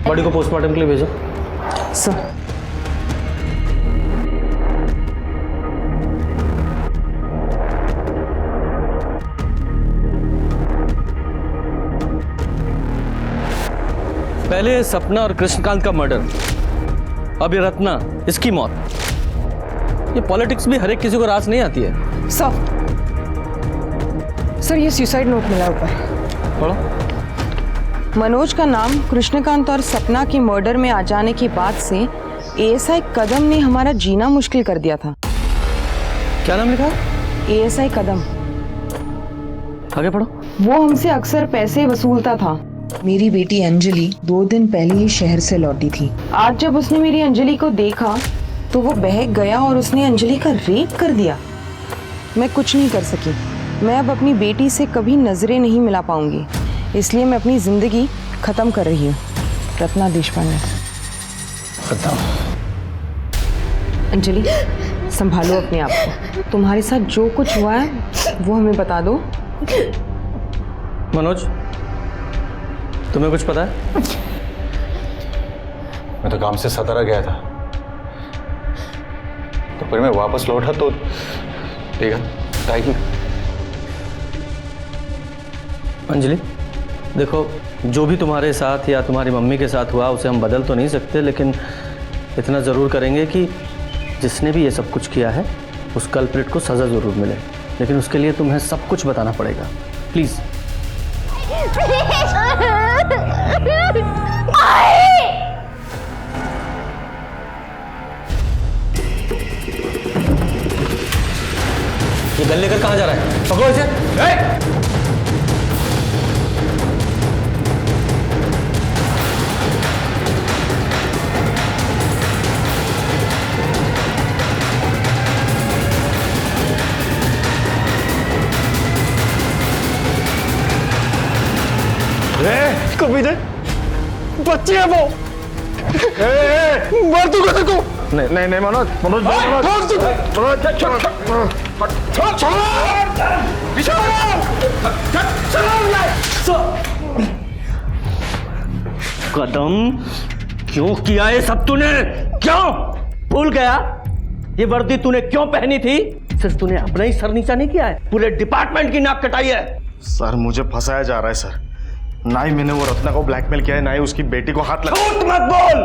बॉडी को पोस्टमार्टम के लिए भेजो। सर, पहले सपना और कृष्णकांत का मर्डर, अब ये रत्ना, इसकी मौत। ये पॉलिटिक्स भी हर एक किसी को रास नहीं आती है। सर, ये सुसाइड नोट मिला ऊपर। पढ़ो। मनोज का नाम कृष्णकांत और सपना की मर्डर में आ जाने के बाद से एएसआई कदम ने हमारा जीना मुश्किल कर दिया था। क्या नाम लिखा? एएसआई कदम। आगे पढ़ो। वो हमसे अक्सर पैसे वसूलता था। मेरी बेटी अंजलि 2 दिन पहले ही शहर से लौटी थी। आज जब उसने मेरी अंजलि को देखा तो वो बहक गया और उसने अंजलि का रेप कर दिया। मैं कुछ नहीं कर सकी। मैं अब अपनी बेटी से कभी नजरें नहीं मिला पाऊंगी, इसलिए मैं अपनी जिंदगी खत्म कर रही हूँ। रत्ना देशपांडे। खत्म। अंजलि, संभालो अपने आप को। तुम्हारे साथ जो कुछ हुआ है वो हमें बता दो। मनोज, तुम्हें कुछ पता है? मैं तो काम से सतारा गया था, तो फिर मैं वापस लौटा तो देखा टाइगर। अंजलि, देखो, जो भी तुम्हारे साथ या तुम्हारी मम्मी के साथ हुआ उसे हम बदल तो नहीं सकते, लेकिन इतना ज़रूर करेंगे कि जिसने भी ये सब कुछ किया है उस कल्प्रिट को सज़ा ज़रूर मिले। लेकिन उसके लिए तुम्हें सब कुछ बताना पड़ेगा, प्लीज़। ये गन लेकर कहाँ जा रहा है? पकड़ो इसे। कभी दे बच्ची है वो। मार दूंगा तेरे को। नहीं नहीं मनोज मनोज कदम क्यों किया ये सब तूने? क्यों भूल गया ये वर्दी तूने क्यों पहनी थी? सिर्फ तूने अपना ही सर नीचा नहीं किया है, पूरे डिपार्टमेंट की नाक कटाई है। सर मुझे फंसाया जा रहा है सर। ना ही मैंने वो रत्ना को ब्लैकमेल किया है, ना ही उसकी बेटी को हाथ लगा। झूठ मत बोल।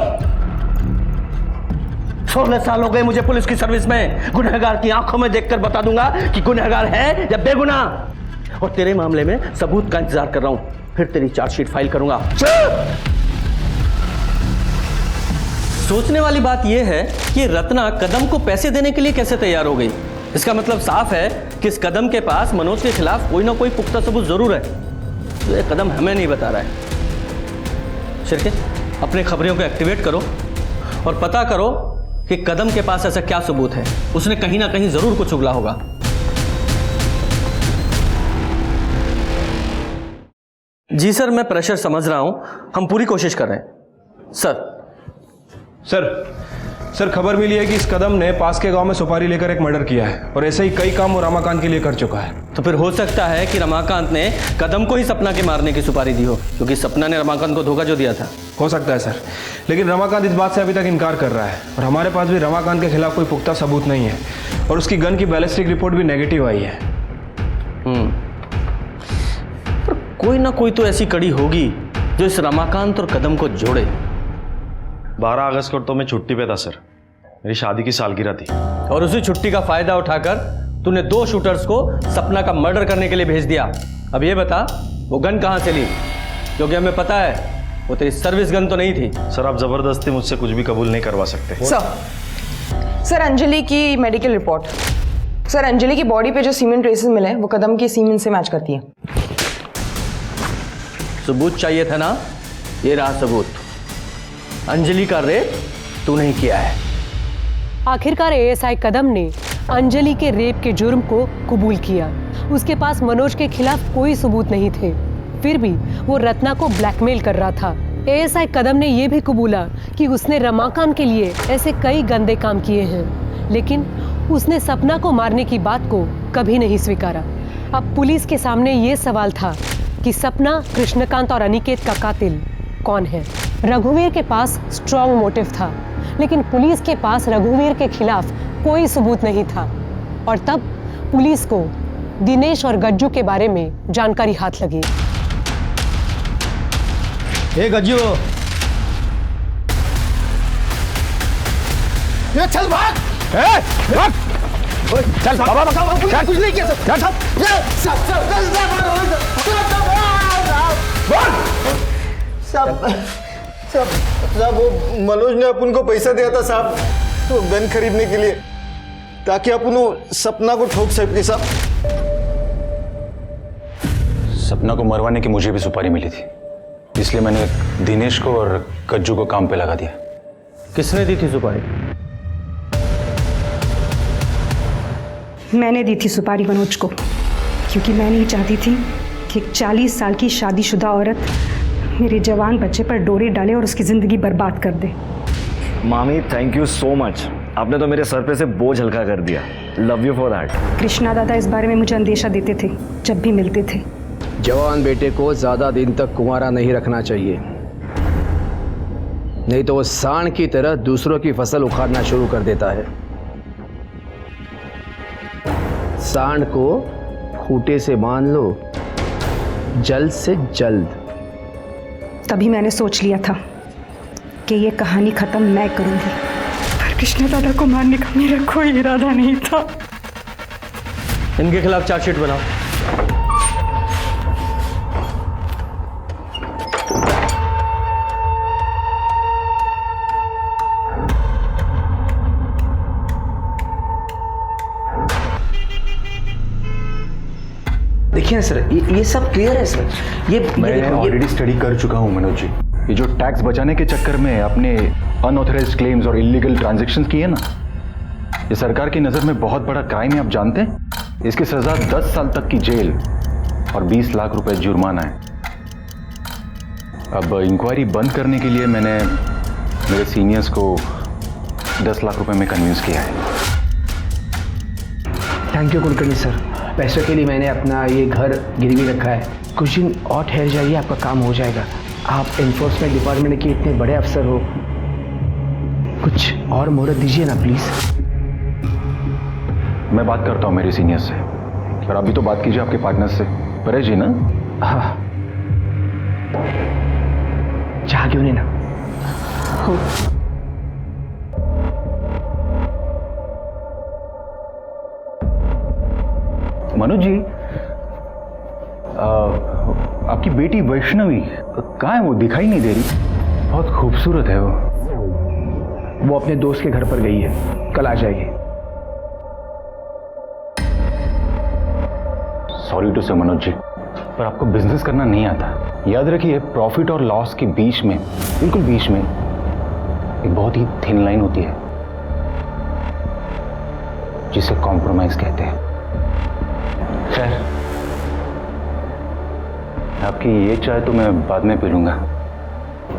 16 साल हो गए मुझे पुलिस की सर्विस में। गुनहगार की आंखों में देखकर बता दूंगा कि गुनहगार है या बेगुनाह। और तेरे मामले में सबूत का इंतजार कर रहा हूं, फिर तेरी चार्जशीट फाइल करूंगा। सोचने वाली बात यह है कि रत्ना कदम को पैसे देने के लिए कैसे तैयार हो गई। इसका मतलब साफ है कि इस कदम के पास मनोज के खिलाफ कोई ना कोई पुख्ता सबूत जरूर है। तो ये कदम हमें नहीं बता रहा है। शिर्के, अपने खबरों को एक्टिवेट करो और पता करो कि कदम के पास ऐसा क्या सबूत है। उसने कहीं ना कहीं जरूर कुछ उगला होगा। जी सर, मैं प्रेशर समझ रहा हूं, हम पूरी कोशिश कर रहे हैं। सर खबर मिली है कि इस कदम ने पास के गांव में सुपारी लेकर एक मर्डर किया है और ऐसे ही कई काम वो रमाकांत के लिए कर चुका है। तो फिर हो सकता है कि रमाकांत ने कदम को ही सपना के मारने की सुपारी दी हो, क्योंकि सपना ने रमाकांत को धोखा जो दिया था। हो सकता है सर, लेकिन रमाकांत इस बात से अभी तक इनकार कर रहा है और हमारे पास भी रमाकांत के खिलाफ कोई पुख्ता सबूत नहीं है और उसकी गन की बैलिस्टिक रिपोर्ट भी नेगेटिव आई है। पर कोई ना कोई तो ऐसी कड़ी होगी जो इस रमाकांत और कदम को जोड़े। 12 अगस्त को तो मैं छुट्टी पे था सर, मेरी शादी की सालगिरह थी। और उसी छुट्टी का फायदा उठाकर तूने 2 शूटर्स को सपना का मर्डर करने के लिए भेज दिया। अब ये बता, वो गन कहां से ली? क्योंकि हमें पता है वो तेरी सर्विस गन तो नहीं थी। सर आप जबरदस्ती मुझसे कुछ भी कबूल नहीं करवा सकते। सर अंजलि की मेडिकल रिपोर्ट। सर अंजलि की बॉडी पे जो सीमेंट ट्रेसेस मिले हैं वो कदम की सीमेंट से मैच करती है। सबूत चाहिए था ना, ये रहा सबूत। अंजलि का रेप तू नहीं किया है। आखिरकार एएसआई कदम ने अंजलि के रेप के जुर्म को कबूल किया। उसके पास मनोज के खिलाफ कोई सबूत नहीं थे, फिर भी वो रत्ना को ब्लैकमेल कर रहा था। एएसआई कदम ने यह भी कबूला कि उसने रमाकांत के लिए ऐसे कई गंदे काम किए हैं, लेकिन उसने सपना को मारने की बात को कभी नहीं स्वीकारा। अब पुलिस के सामने ये सवाल था कि सपना, कृष्णकांत और अनिकेत का कातिल कौन है। रघुवीर के पास स्ट्रॉन्ग मोटिव था, लेकिन पुलिस के पास रघुवीर के खिलाफ कोई सबूत नहीं था। और तब पुलिस को दिनेश और गज्जू के बारे में जानकारी हाथ लगी। हे गज्जू, ये चल भाग! भाग! चल बाबा बताओ, कुछ नहीं किया सर। साहब वो मनोज ने अपन को पैसा दिया था साहब, तो गन खरीदने के लिए, ताकि अपन सपना को ठोक सके साहब। सपना को मरवाने की मुझे भी सुपारी मिली थी, इसलिए मैंने दिनेश को और कज्जू को काम पे लगा दिया। किसने दी थी सुपारी? मैंने दी थी सुपारी मनोज को, क्योंकि मैं नहीं चाहती थी कि एक 40 साल की शादीशुदा औरत मेरे जवान बच्चे पर डोरी डाले और उसकी जिंदगी बर्बाद कर दे। मामी थैंक यू सो मच, आपने तो मेरे सर पे से बोझ हल्का कर दिया। Love you for that. Krishna दादा इस बारे में मुझे अंदेशा देते थे जब भी मिलते थे। जवान बेटे को ज्यादा दिन तक कुंवारा नहीं रखना चाहिए, नहीं तो वो सांड की तरह दूसरों की फसल उखाड़ना शुरू कर देता है। सांड को खूंटे से बांध लो, जल्द से जल्द। तभी मैंने सोच लिया था कि ये कहानी खत्म मैं करूंगी, पर कृष्णा दादा को मारने का मेरा कोई इरादा नहीं था। इनके खिलाफ चार्जशीट बनाओ। देखिए सर, ये सब क्लियर है सर। मैं ऑलरेडी स्टडी कर चुका हूँ मनोज जी। ये जो टैक्स बचाने के चक्कर में अपने अनऑथराइज्ड क्लेम्स और इलीगल ट्रांजैक्शंस किए ना, ये सरकार की नज़र में बहुत बड़ा क्राइम है, आप जानते हैं। इसकी सज़ा 10 साल तक की जेल और 20 लाख रुपए जुर्माना है। अब इंक्वायरी बंद करने के लिए मैंने मेरे सीनियर्स को 10 लाख रुपए में कन्विंस किया है। Thank you Kulkarni sir. पैसों के लिए मैंने अपना ये घर गिरवी रखा है। कुछ दिन और ठहर जाइए, आपका काम हो जाएगा। आप एनफोर्समेंट डिपार्टमेंट के इतने बड़े अफसर हो, कुछ और मोहलत दीजिए ना प्लीज़। मैं बात करता हूँ मेरे सीनियर से, और आप भी तो बात कीजिए आपके पार्टनर से, परेश जी ना? हाँ, चाह क्यों नहीं ना? मनोज जी, आपकी बेटी वैष्णवी कहाँ है? वो दिखाई नहीं दे रही। बहुत खूबसूरत है वो अपने दोस्त के घर पर गई है, कल आ जाएगी। सॉरी टू से मनोज जी, पर आपको बिजनेस करना नहीं आता। याद रखिए, प्रॉफिट और लॉस के बीच में, बिल्कुल बीच में, एक बहुत ही थिन लाइन होती है जिसे कॉम्प्रोमाइज कहते हैं। खैर, आपकी ये चाय तो मैं बाद में पी लूंगा।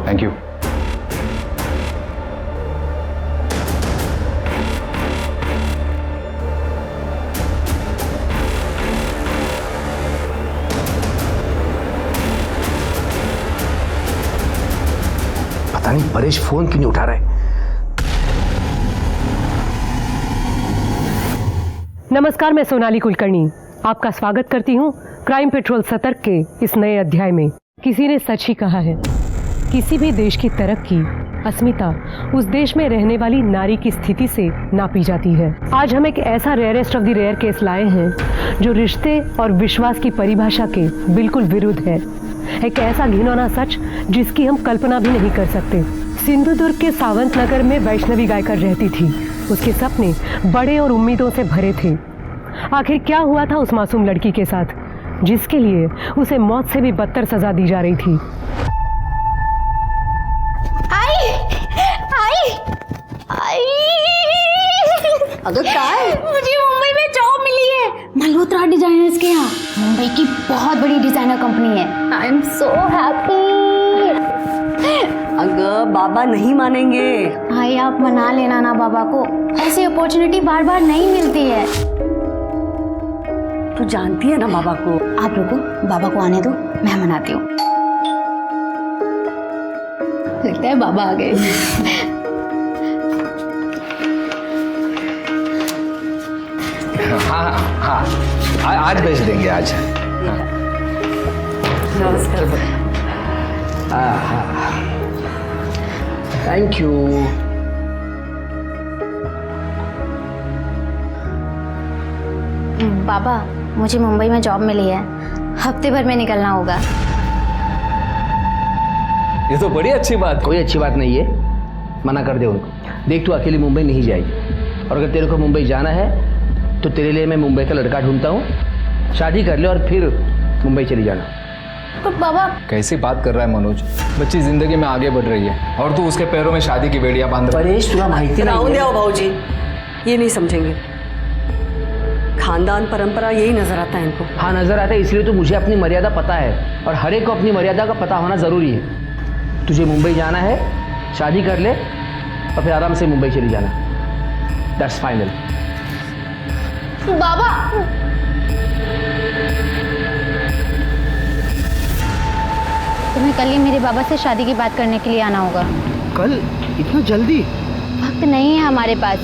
Thank you. पता नहीं परेश फोन क्यों नहीं उठा रहा है। नमस्कार, मैं सोनाली कुलकर्णी आपका स्वागत करती हूँ क्राइम पेट्रोल सतर्क के इस नए अध्याय में। किसी ने सच ही कहा है, किसी भी देश की तरक्की, अस्मिता उस देश में रहने वाली नारी की स्थिति से नापी जाती है। आज हम एक ऐसा rarest of the rare case लाए हैं जो रिश्ते और विश्वास की परिभाषा के बिल्कुल विरुद्ध है। एक ऐसा घिनौना सच जिसकी हम कल्पना भी नहीं कर सकते। सिंधुदुर्ग के सावंत नगर में वैष्णवी गायकर रहती थी। उसके सपने बड़े और उम्मीदों से भरे थे। आखिर क्या हुआ था उस मासूम लड़की के साथ, जिसके लिए उसे मौत से भी बदतर सजा दी जा रही थी? आई आई आई अगर क्या है? मुझे मुंबई में जॉब मिली है मल्होत्रा डिजाइनर्स के यहाँ। मुंबई की बहुत बड़ी डिजाइनर कंपनी है। I am so happy. अगर बाबा नहीं मानेंगे। भाई आप मना लेना ना बाबा को, ऐसी अपॉर्चुनिटी बार बार नहीं मिलती है। तू जानती है ना बाबा को। आप रुको, बाबा को आने दो, मैं मनाती हूँ। लगता है बाबा आ गए। हाँ हाँ, आज भेज देंगे आज। नमस्कार। Thank you. बाबा, मुझे मुंबई में जॉब मिली है, हफ्ते भर में निकलना होगा। ये तो बड़ी अच्छी बात। कोई अच्छी बात नहीं है, मना कर दे उनको। देख, तू अकेली मुंबई नहीं जाएगी, और अगर तेरे को मुंबई जाना है तो तेरे लिए मैं मुंबई का लड़का ढूंढता हूँ। शादी कर ले और फिर मुंबई चली जाना। तो बाबा, कैसी बात कर रहा है मनोज? बच्ची जिंदगी में आगे बढ़ रही है और तू उसके पैरों में शादी की बेड़ियां बांध रहा है। परेश, तुला माहिती नहीं है। भाऊजी, ये नहीं समझेंगे। खानदान परंपरा यही नजर आता है इनको। हाँ, नजर आता है, इसलिए तो मुझे अपनी मर्यादा पता है, और हर एक को अपनी मर्यादा का पता होना जरूरी है। तुझे मुंबई जाना है, शादी कर ले और फिर आराम से मुंबई चली जाना। That's final. बाबा, तुम्हें कल ही मेरे बाबा से शादी की बात करने के लिए आना होगा। कल? इतना जल्दी? वक्त नहीं है हमारे पास।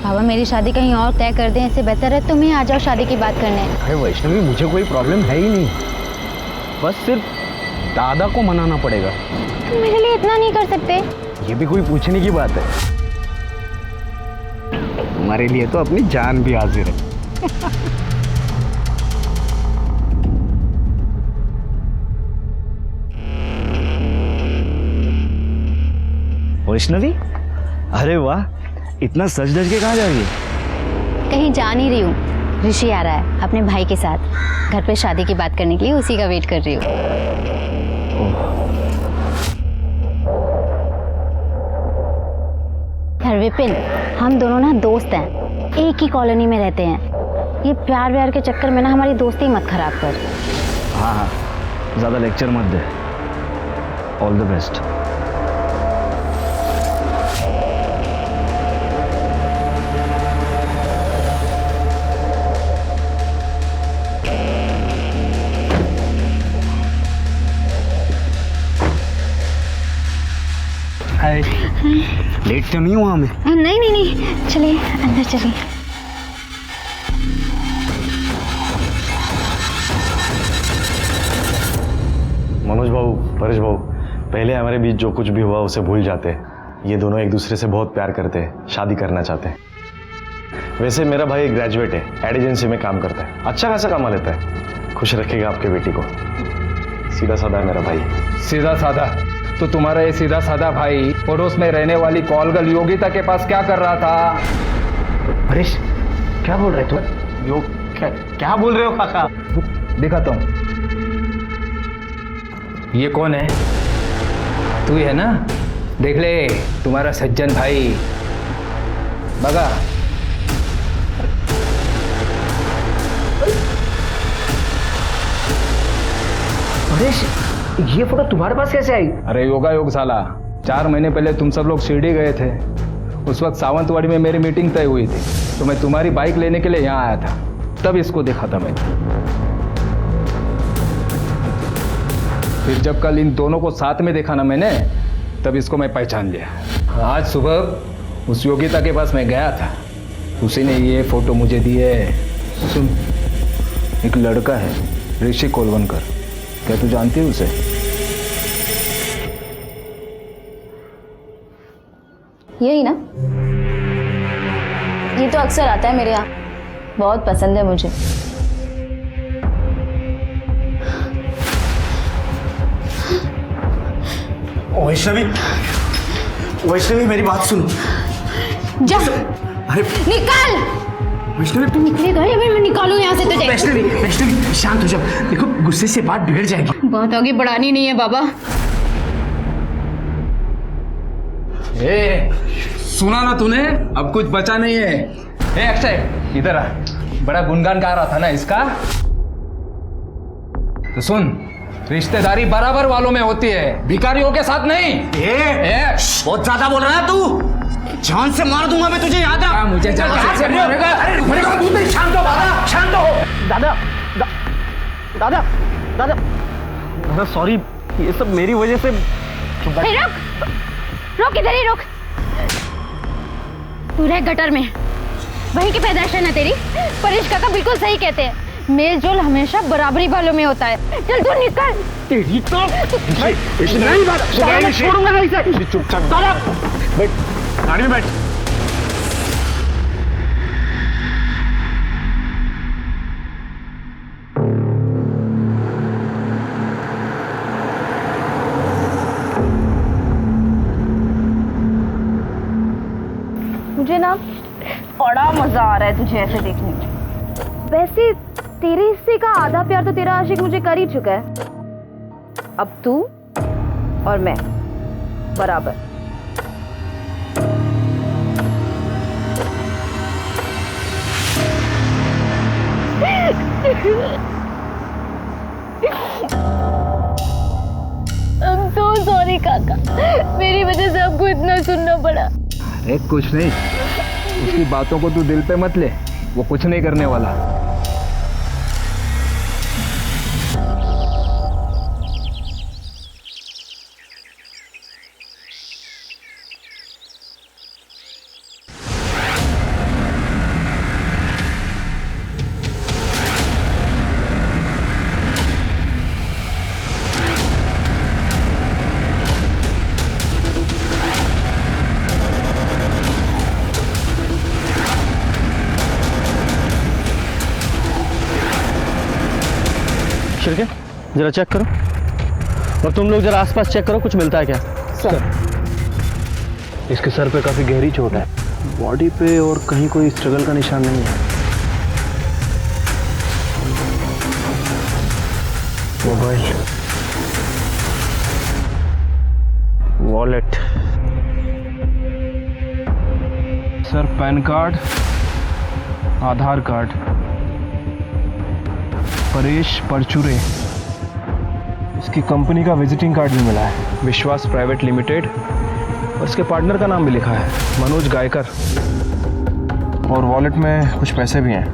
बाबा, मेरी शादी कहीं और तय कर दें, इससे बेहतर है तुम ही आ जाओ शादी की बात करने। अरे वैष्णवी, मुझे कोई प्रॉब्लम है ही नहीं, बस सिर्फ दादा को मनाना पड़ेगा। तुम मेरे लिए इतना नहीं कर सकते? ये भी कोई पूछने की बात है? तुम्हारे लिए तो अपनी जान भी हाजिर है। वैष्णवी, अरे वाह, इतना सज धज के कहाँ जा रही है? कहीं जा नहीं रही हूँ, ऋषि आ रहा है अपने भाई के साथ घर पे शादी की बात करने के लिए, उसी का वेट कर रही हूँ। यार विपिन, हम दोनों ना दोस्त हैं, एक ही कॉलोनी में रहते हैं। ये प्यार व्यार के चक्कर में ना हमारी दोस्ती मत खराब कर। हाँ हाँ, ज़्यादा लेक्चर मत दे। All the best. Hi. Late तो नहीं हुआ मैं? नहीं नहीं नहीं, चलिए अंदर चलिए। मनोज बाबू, परेश बाबू, पहले हमारे बीच जो कुछ भी हुआ उसे भूल जाते हैं। ये दोनों एक दूसरे से बहुत प्यार करते हैं, शादी करना चाहते हैं। वैसे मेरा भाई ग्रेजुएट है, एड एजेंसी में काम करता है, अच्छा खासा कमा लेता है। खुश रखेगा आपके बेटी को। सीधा साधा है मेरा भाई। सीधा साधा? तो तुम्हारा ये सीधा साधा भाई पड़ोस में रहने वाली कॉलगर्ल योगिता के पास क्या कर रहा था? हरीश, क्या बोल रहे तुम? क्या बोल रहे हो काका? दिखाता हूँ। ये कौन है? तू ही है ना? देख ले, तुम्हारा सज्जन भाई। बगा। हरीश, ये फोटो तुम्हारे पास कैसे आई? अरे योगा योग साला, 4 महीने पहले तुम सब लोग शिरडी गए थे। उस वक्त सावंतवाड़ी में मेरी मीटिंग तय हुई थी, तो मैं तुम्हारी बाइक लेने के लिए यहाँ आया था, तब इसको देखा था मैंने। फिर जब कल इन दोनों को साथ में देखा ना मैंने, तब इसको मैं पहचान लिया। आज सुबह उस योगिता के पास मैं गया था, उसी ने ये फोटो मुझे दी है। सुन, एक लड़का है ऋषि कोलवनकर, क्या तू जानती है उसे? यही ना, ये तो अक्सर आता है मेरे यहाँ, बहुत पसंद है मुझे। वैष्णवी, वैष्णवी मेरी बात सुनो। जा। अरे निकाल। वैष्णवी तू निकलेगा या मैं निकालूं यहाँ से तुझे? वैष्णवी, वैष्णवी शांत हो जाओ। देखो गुस्से से बात बिगड़ जाएगी। बात आगे बढ़ानी नहीं है बाबा। ए, सुना ना तूने? अब कुछ बचा नहीं है। ए अक्षय, इधर आ। बड़ा गुणगान गा रहा था ना इसका, तो सुन, रिश्तेदारी बराबर वालों में होती है, भिखारियों के साथ नहीं। बहुत ज्यादा बोल रहा है तू। जान से मार दूंगा मैं तुझे, याद रख। मुझे जान से मारेगा? शांत हो बाबा, शांत हो। दादा, दादा, दादा, दादा सॉरी, ये सब मेरी वजह से। रुक इधर ही रुक। तू रह गटर में, वहीं की पैदाइश है ना तेरी। परेश काका बिल्कुल सही कहते हैं, मेल जोल हमेशा बराबरी वालों में होता है। चल तू निकल। तेरी तो नहीं बात, छोड़ूंगा नहीं इसे। चुपचाप दादा, बैठ, गाड़ी में बैठ। मुझे ना बड़ा मजा आ रहा है तुझे ऐसे देखने में। वैसे तेरे हिस्से का आधा प्यार तो तेरा आशिक मुझे कर ही चुका है, अब तू और मैं बराबर। I'm so sorry काका, मेरी वजह से आपको इतना सुनना पड़ा। अरे कुछ नहीं, उसकी बातों को तू दिल पे मत ले, वो कुछ नहीं करने वाला। शिर्के, जरा चेक करो, और तुम लोग जरा आसपास चेक करो, कुछ मिलता है क्या? सर, इसके सर पे काफी गहरी चोट है, बॉडी पे और कहीं कोई स्ट्रगल का निशान नहीं है। Mobile, wallet, sir PAN card, Aadhaar card, Paresh Parchure, इसकी कंपनी का विजिटिंग कार्ड भी मिला है, विश्वास प्राइवेट लिमिटेड, और इसके पार्टनर का नाम भी लिखा है, मनोज गायकर। और वॉलेट में कुछ पैसे भी हैं।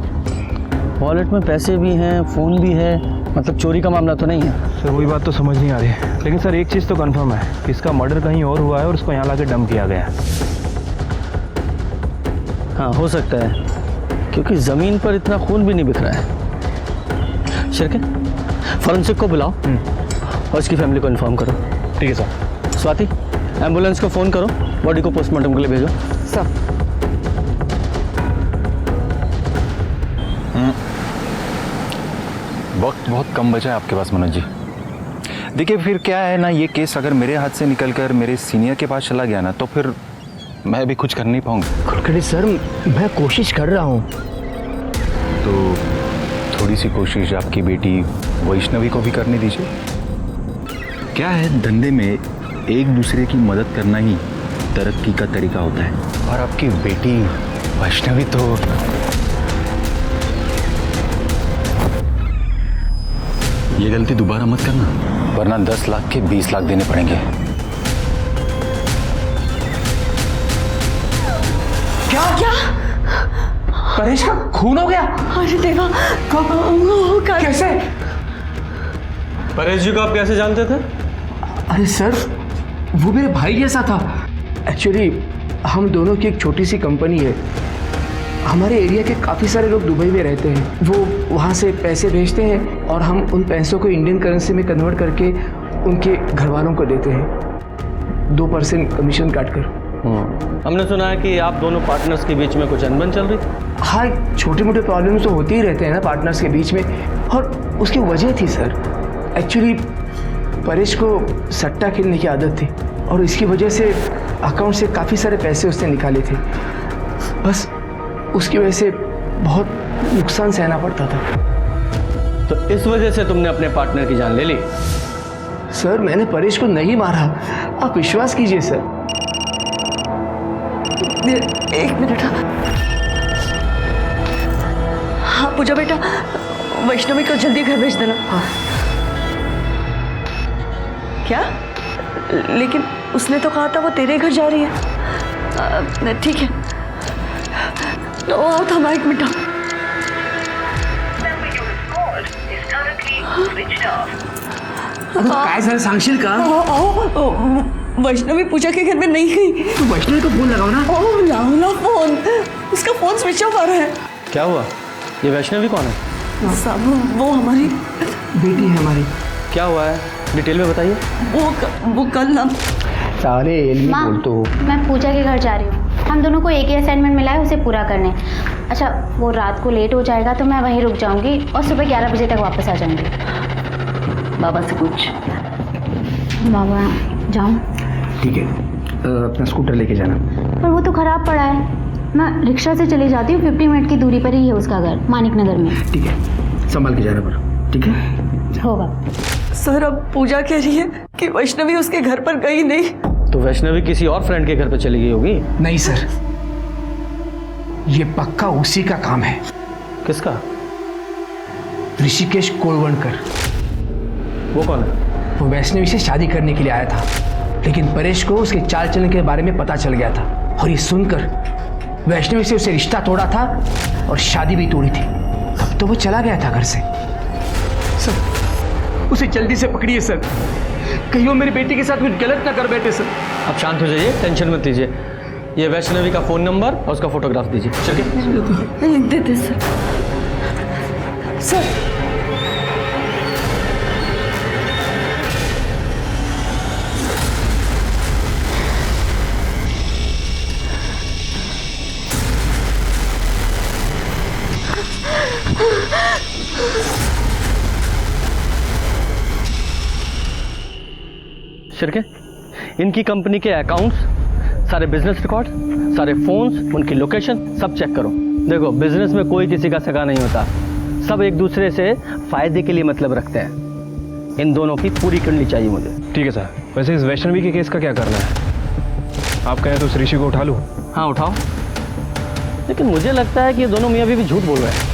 वॉलेट में पैसे भी हैं, फ़ोन भी है, मतलब चोरी का मामला तो नहीं है? सर वही बात तो समझ नहीं आ रही है, लेकिन सर एक चीज़ तो कंफर्म है कि इसका मर्डर कहीं और हुआ है और उसको यहाँ लाके डंप किया गया है। हाँ हो सकता है, क्योंकि ज़मीन पर इतना खून भी नहीं बिखरा है। शिरके, फॉरेंसिक को बुलाओ और इसकी फैमिली को इन्फॉर्म करो। ठीक है सर। स्वाति, एम्बुलेंस को फ़ोन करो, बॉडी को पोस्टमार्टम के लिए भेजो। सर वक्त बहुत कम बचा है आपके पास मनोज जी। देखिए फिर क्या है ना, ये केस अगर मेरे हाथ से निकलकर मेरे सीनियर के पास चला गया ना, तो फिर मैं भी कुछ कर नहीं पाऊंगा। कुलकर्णी सर, मैं कोशिश कर रहा हूँ। तो थोड़ी सी कोशिश आपकी बेटी वैष्णवी को भी करने दीजिए। क्या है, धंधे में एक दूसरे की मदद करना ही तरक्की का तरीका होता है। और आपकी बेटी वैष्णवी तो ये गलती दोबारा मत करना, वरना 10 लाख के 20 लाख देने पड़ेंगे। क्या क्या परेश का खून हो गया? अरे देवा, कैसे? परेश जी को आप कैसे जानते थे? अरे सर, वो मेरे भाई जैसा था। एक्चुअली हम दोनों की एक छोटी सी कंपनी है। हमारे एरिया के काफ़ी सारे लोग दुबई में रहते हैं। वो वहाँ से पैसे भेजते हैं और हम उन पैसों को इंडियन करेंसी में कन्वर्ट करके उनके घर वालों को देते हैं 2% कमीशन काटकर। हमने सुना है कि आप दोनों पार्टनर्स के बीच में कुछ अनबन चल रही। हाँ, छोटे मोटे प्रॉब्लम्स तो होते ही रहते हैं ना पार्टनर्स के बीच में, और उसकी वजह थी सर। एक्चुअली परेश को सट्टा खेलने की आदत थी और इसकी वजह से अकाउंट से काफ़ी सारे पैसे उसने निकाले थे। बस उसकी वजह से बहुत नुकसान सहना पड़ता था। तो इस वजह से तुमने अपने पार्टनर की जान ले ली? सर मैंने परेश को नहीं मारा, आप विश्वास कीजिए सर। एक मिनट। हाँ पूजा बेटा, वैष्णवी को जल्दी घर भेज देना। हाँ। क्या? लेकिन उसने तो कहा था वो तेरे घर जा रही है। ठीक है, तो आओ थांबा एक मिनट। काय झालं सांगशील का? वैष्णवी पूजा के घर में नहीं गई। तो वैष्णवी को फोन लगाओ ना। लाओ ना फोन, उसका फोन स्विच ऑफ आ रहा है। क्या हुआ? ये वैष्णवी कौन है? साहब वो हमारी बेटी है हमारी। क्या हुआ है, डिटेल में बताइए। वो कल ना सारे माँ, मैं पूजा के घर जा रही हूँ। हम दोनों को एक ही असाइनमेंट मिला है, उसे पूरा करने। अच्छा, वो रात को लेट हो जाएगा तो मैं वहीं रुक जाऊंगी और सुबह 11 बजे तक वापस आ जाऊंगी। बाबा से पूछ। बाबा जाऊँ? ठीक है, अपना स्कूटर लेके जाना। पर वो तो खराब पड़ा है। मैं रिक्शा से चली जाती हूँ, 50 मिनट की दूरी पर ही है उसका घर, मानिक नगर में। ठीक है, संभाल के जाना पर। ठीक है, होगा। सर अब पूजा कह रही है कि वैष्णवी उसके घर पर गई नहीं। तो वैष्णवी किसी और फ्रेंड के घर पर चली गई होगी। नहीं सर, ये पक्का उसी का काम है। किसका? ऋषिकेश कोलवणकर। वो कौन है? वो वैष्णवी से शादी करने के लिए आया था, लेकिन परेश को उसके चाल चलन के बारे में पता चल गया था और ये सुनकर वैष्णवी से उसे रिश्ता तोड़ा था और शादी भी तोड़ी थी। तब तो वो चला गया था घर से। सर उसे जल्दी से पकड़िए सर, कहीं वो मेरी बेटी के साथ कुछ गलत ना कर बैठे सर। अब शांत हो जाइए, टेंशन मत लीजिए। ये वैष्णवी का फ़ोन नंबर और उसका फोटोग्राफ दीजिए। चलिए दे सर। सर शिरके, इनकी कंपनी के अकाउंट्स, सारे बिजनेस रिकॉर्ड, सारे फोन्स, उनकी लोकेशन सब चेक करो। देखो, बिजनेस में कोई किसी का सगा नहीं होता, सब एक दूसरे से फायदे के लिए मतलब रखते हैं। इन दोनों की पूरी करनी चाहिए मुझे। ठीक है सर। वैसे इस वैष्णवी के केस का क्या करना है? आप कहें तो उस ऋषि को उठा लूँ? हाँ उठाओ, लेकिन मुझे लगता है कि ये दोनों मियाँ बीवी झूठ बोल रहे हैं।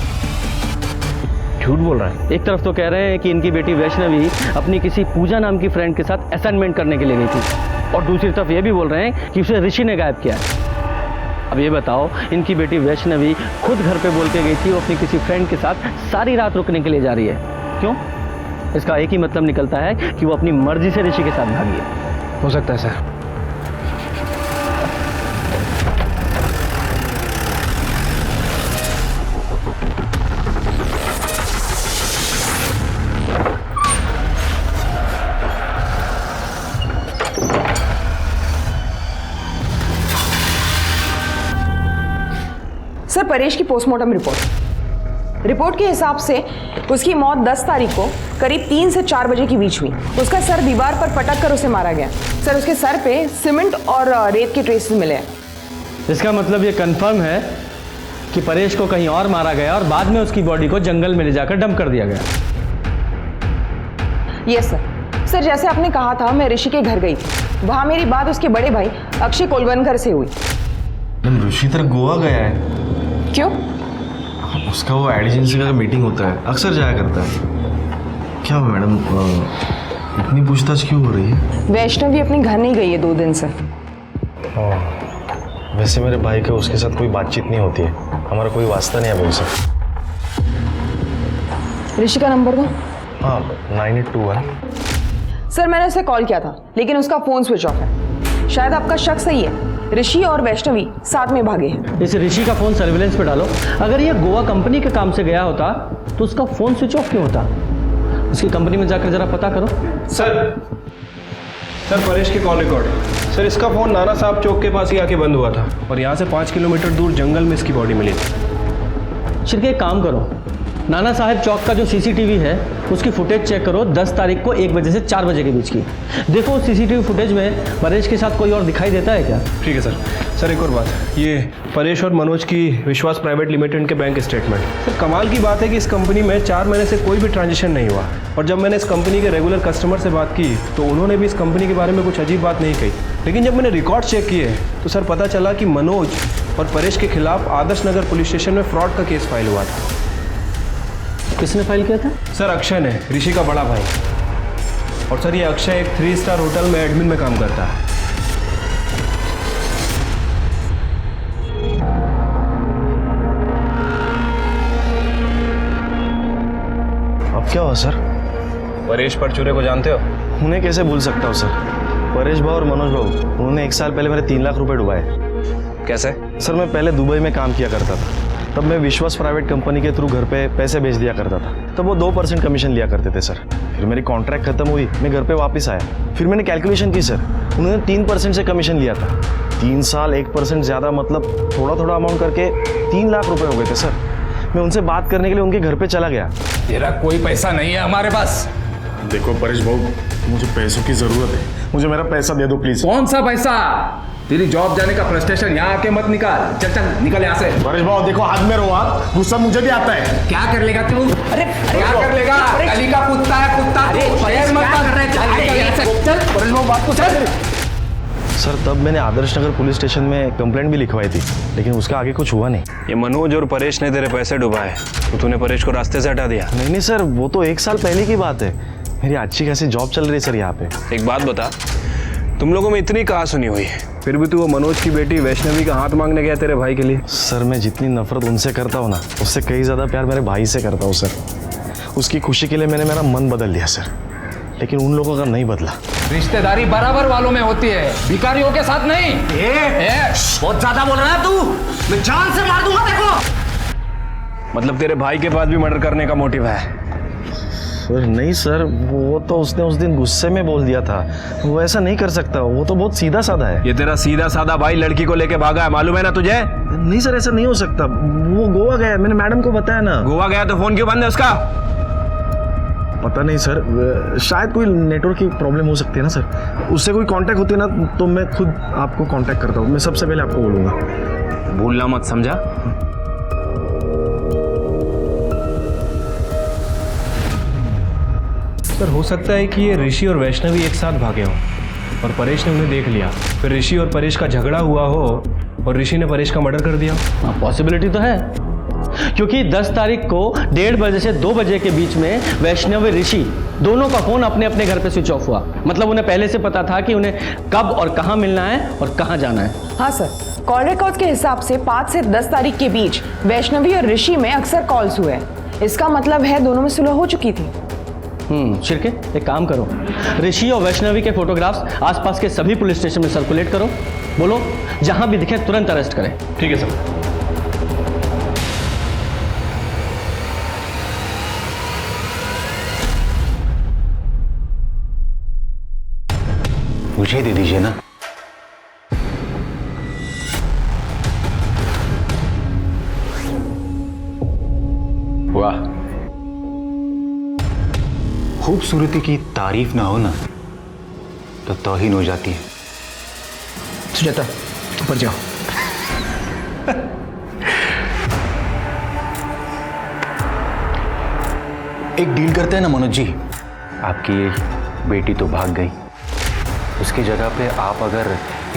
झूठ बोल रहा है। एक तरफ तो कह रहे हैं कि इनकी बेटी वैष्णवी अपनी किसी पूजा नाम की फ्रेंड के साथ असाइनमेंट करने के लिए गई थी, और दूसरी तरफ ये भी बोल रहे हैं कि उसे ऋषि ने गायब किया है। अब ये बताओ, इनकी बेटी वैष्णवी खुद घर पे बोल के गई थी वो अपनी किसी फ्रेंड के साथ सारी रात रुकने के लिए जा रही है। क्यों? इसका एक ही मतलब निकलता है कि वो अपनी मर्जी से ऋषि के साथ भागी है। हो सकता है सर। सर, परेश की पोस्टमार्टम रिपोर्ट के हिसाब से उसकी मौत 10 तारीख को करीब 3 से 4 बजे के बीच हुई। उसका सर दीवार पर पटक कर उसे मारा गया। सर, उसके सर पे सीमेंट और रेत के ट्रेसेस मिले हैं। इसका मतलब ये कंफर्म है कि परेश को कहीं और मारा गया और बाद में उसकी बॉडी को जंगल में ले जाकर डंप कर दिया गया। Yes sir. सर, जैसे आपने कहा था, मैं ऋषि के घर गई थी। वहाँ मेरी बात उसके बड़े भाई अक्षय कोलवनकर से हुई। ऋषि तर गोवा गया है। क्यों? उसका वो एड एजेंसी का मीटिंग होता है, अक्सर जाया करता है। क्या हुआ मैडम, इतनी पूछताछ क्यों हो रही है? वैष्णवी अपने घर नहीं गई है 2 दिन से। वैसे मेरे भाई का उसके साथ कोई बातचीत नहीं होती है, हमारा कोई वास्ता नहीं है उनसे। ऋषि का नंबर दो। हाँ, 9821। सर, मैंने उसे कॉल किया था, लेकिन उसका फोन स्विच ऑफ है। शायद आपका शक सही है, ऋषि और वैष्णवी साथ में भागे हैं। इस ऋषि का फोन सर्विलेंस पे डालो। अगर ये गोवा कंपनी के काम से गया होता तो उसका फोन स्विच ऑफ क्यों होता? उसकी कंपनी में जाकर जरा पता करो। सर, परेश के कॉल रिकॉर्ड। सर, इसका फोन नाना साहब चौक के पास ही आके बंद हुआ था और यहाँ से 5 किलोमीटर दूर जंगल में इसकी बॉडी मिली थी। शिरके, एक काम करो, नाना साहब चौक का जो सीसीटीवी है उसकी फुटेज चेक करो 10 तारीख को 1 बजे से 4 बजे के बीच की। देखो उस सीसीटीवी फुटेज में परेश के साथ कोई और दिखाई देता है क्या? ठीक है सर। सर, एक और बात, ये परेश और मनोज की विश्वास प्राइवेट लिमिटेड के बैंक स्टेटमेंट। सर, कमाल की बात है कि इस कंपनी में 4 महीने से कोई भी ट्रांजेक्शन नहीं हुआ, और जब मैंने इस कंपनी के रेगुलर कस्टमर से बात की तो उन्होंने भी इस कंपनी के बारे में कुछ अजीब बात नहीं कही। लेकिन जब मैंने रिकॉर्ड चेक किए तो सर पता चला कि मनोज और परेश के खिलाफ आदर्श नगर पुलिस स्टेशन में फ्रॉड का केस फाइल हुआ था। किसने फाइल किया था? सर, अक्षय ने, ऋषि का बड़ा भाई। और सर, ये अक्षय एक 3 स्टार होटल में एडमिन में काम करता है। अब क्या हुआ सर? परेश परचूरे को जानते हो? उन्हें कैसे भूल सकता हूँ सर। परेश भाऊ और मनोज भाऊ, उन्होंने 1 साल पहले मेरे 3 लाख रुपए डुबाए। कैसे? सर, मैं पहले दुबई में काम किया करता था, तब मैं विश्वास प्राइवेट कंपनी के थ्रू घर पे पैसे भेज दिया करता था। तब वो 2% कमीशन लिया करते थे सर। फिर मेरी कॉन्ट्रैक्ट खत्म हुई, मैं घर पे वापस आया। फिर मैंने कैलकुलेशन की सर, उन्होंने 3% से कमीशन लिया था। 3 साल 1% ज़्यादा, मतलब थोड़ा थोड़ा अमाउंट करके 3 लाख रुपए हो गए थे सर। मैं उनसे बात करने के लिए उनके घर पे चला गया। तेरा कोई पैसा नहीं है हमारे पास। देखो परेश भाऊ, मुझे पैसों की जरूरत है, मुझे मेरा पैसा दे दो प्लीज। कौन सा पैसा? तेरी जॉब जाने का फ्रस्ट्रेशन यहाँ आके मत निकाल। चल चल निकल यहाँ से। परेश भाऊ देखो, हाथ में रहो आप, गुस्सा मुझे भी आता है। क्या कर लेगा तू? अरे क्या कर लेगा? गली का कुत्ता है, कुत्ता। शहर मत कर रहे। चल निकल यहाँ से। चल परेश भाऊ, बात को चल। सर, तब मैंने आदर्श नगर पुलिस स्टेशन में कंप्लेंट भी लिखवाई थी, लेकिन उसका आगे कुछ हुआ नहीं। ये मनोज और परेश ने तेरे पैसे डुबाए तो तूने परेश को रास्ते से हटा दिया? नहीं सर, वो तो 1 साल पहले की बात है। मेरी अच्छी खासी जॉब चल रही है सर यहाँ पे। एक बात बता, तुम लोगों में इतनी कहा सुनी हुई, फिर भी तू वो मनोज की बेटी वैष्णवी का हाथ मांगने गया तेरे भाई के लिए? सर, मैं जितनी नफरत उनसे करता हूँ ना, उससे कई ज़्यादा प्यार मेरे भाई से करता हूँ सर। उसकी खुशी के लिए मैंने मेरा मन बदल दिया सर, लेकिन उन लोगों का नहीं बदला। रिश्तेदारी बराबर वालों में होती है, भिखारियों के साथ नहीं। बहुत ज्यादा बोल रहा है तू, मैं जान से मार दूंगा देखो। मतलब तेरे भाई के पास भी मर्डर करने का मोटिव है? सर नहीं सर, वो तो उसने उस दिन गुस्से में बोल दिया था, वो ऐसा नहीं कर सकता, वो तो बहुत सीधा साधा है। ये तेरा सीधा साधा भाई लड़की को लेके भागा है, मालूम है ना तुझे? नहीं सर, ऐसा नहीं हो सकता, वो गोवा गया, मैंने मैडम को बताया ना। गोवा गया तो फोन क्यों बंद है उसका? पता नहीं सर, शायद कोई नेटवर्क की प्रॉब्लम हो सकती है ना सर। उससे कोई कांटेक्ट होती है ना तो मैं खुद आपको कांटेक्ट करता हूँ, मैं सबसे पहले आपको बोलूँगा। भूलना मत, समझा? सर, हो सकता है कि ये ऋषि और वैष्णवी एक साथ भागे हों और परेश ने उन्हें देख लिया, फिर ऋषि और परेश का झगड़ा हुआ हो और ऋषि ने परेश का मर्डर कर दिया। हाँ, पॉसिबिलिटी तो है, क्योंकि 10 तारीख को 1:30 बजे से 2 बजे के बीच में वैष्णवी ऋषि दोनों का फोन अपने अपने घर पे स्विच ऑफ हुआ। मतलब उन्हें पहले से पता था कि उन्हें कब और कहाँ मिलना है और कहाँ जाना है। हाँ सर, कॉल रिकॉर्ड्स के हिसाब से 5 से 10 तारीख के बीच वैष्णवी और ऋषि में अक्सर कॉल्स हुए। इसका मतलब है दोनों में सुलह हो चुकी थी। शिरके, एक काम करो, ऋषि और वैष्णवी के फोटोग्राफ्स आसपास के सभी पुलिस स्टेशन में सर्कुलेट करो। बोलो जहां भी दिखे तुरंत अरेस्ट करें। ठीक है सर। मुझे दे दीजिए ना। वाह, खूबसूरती की तारीफ ना हो ना तो तौहीन हो जाती है। सुजाता, ऊपर जाओ। एक डील करते हैं ना मनोज जी। आपकी बेटी तो भाग गई, उसकी जगह पे आप अगर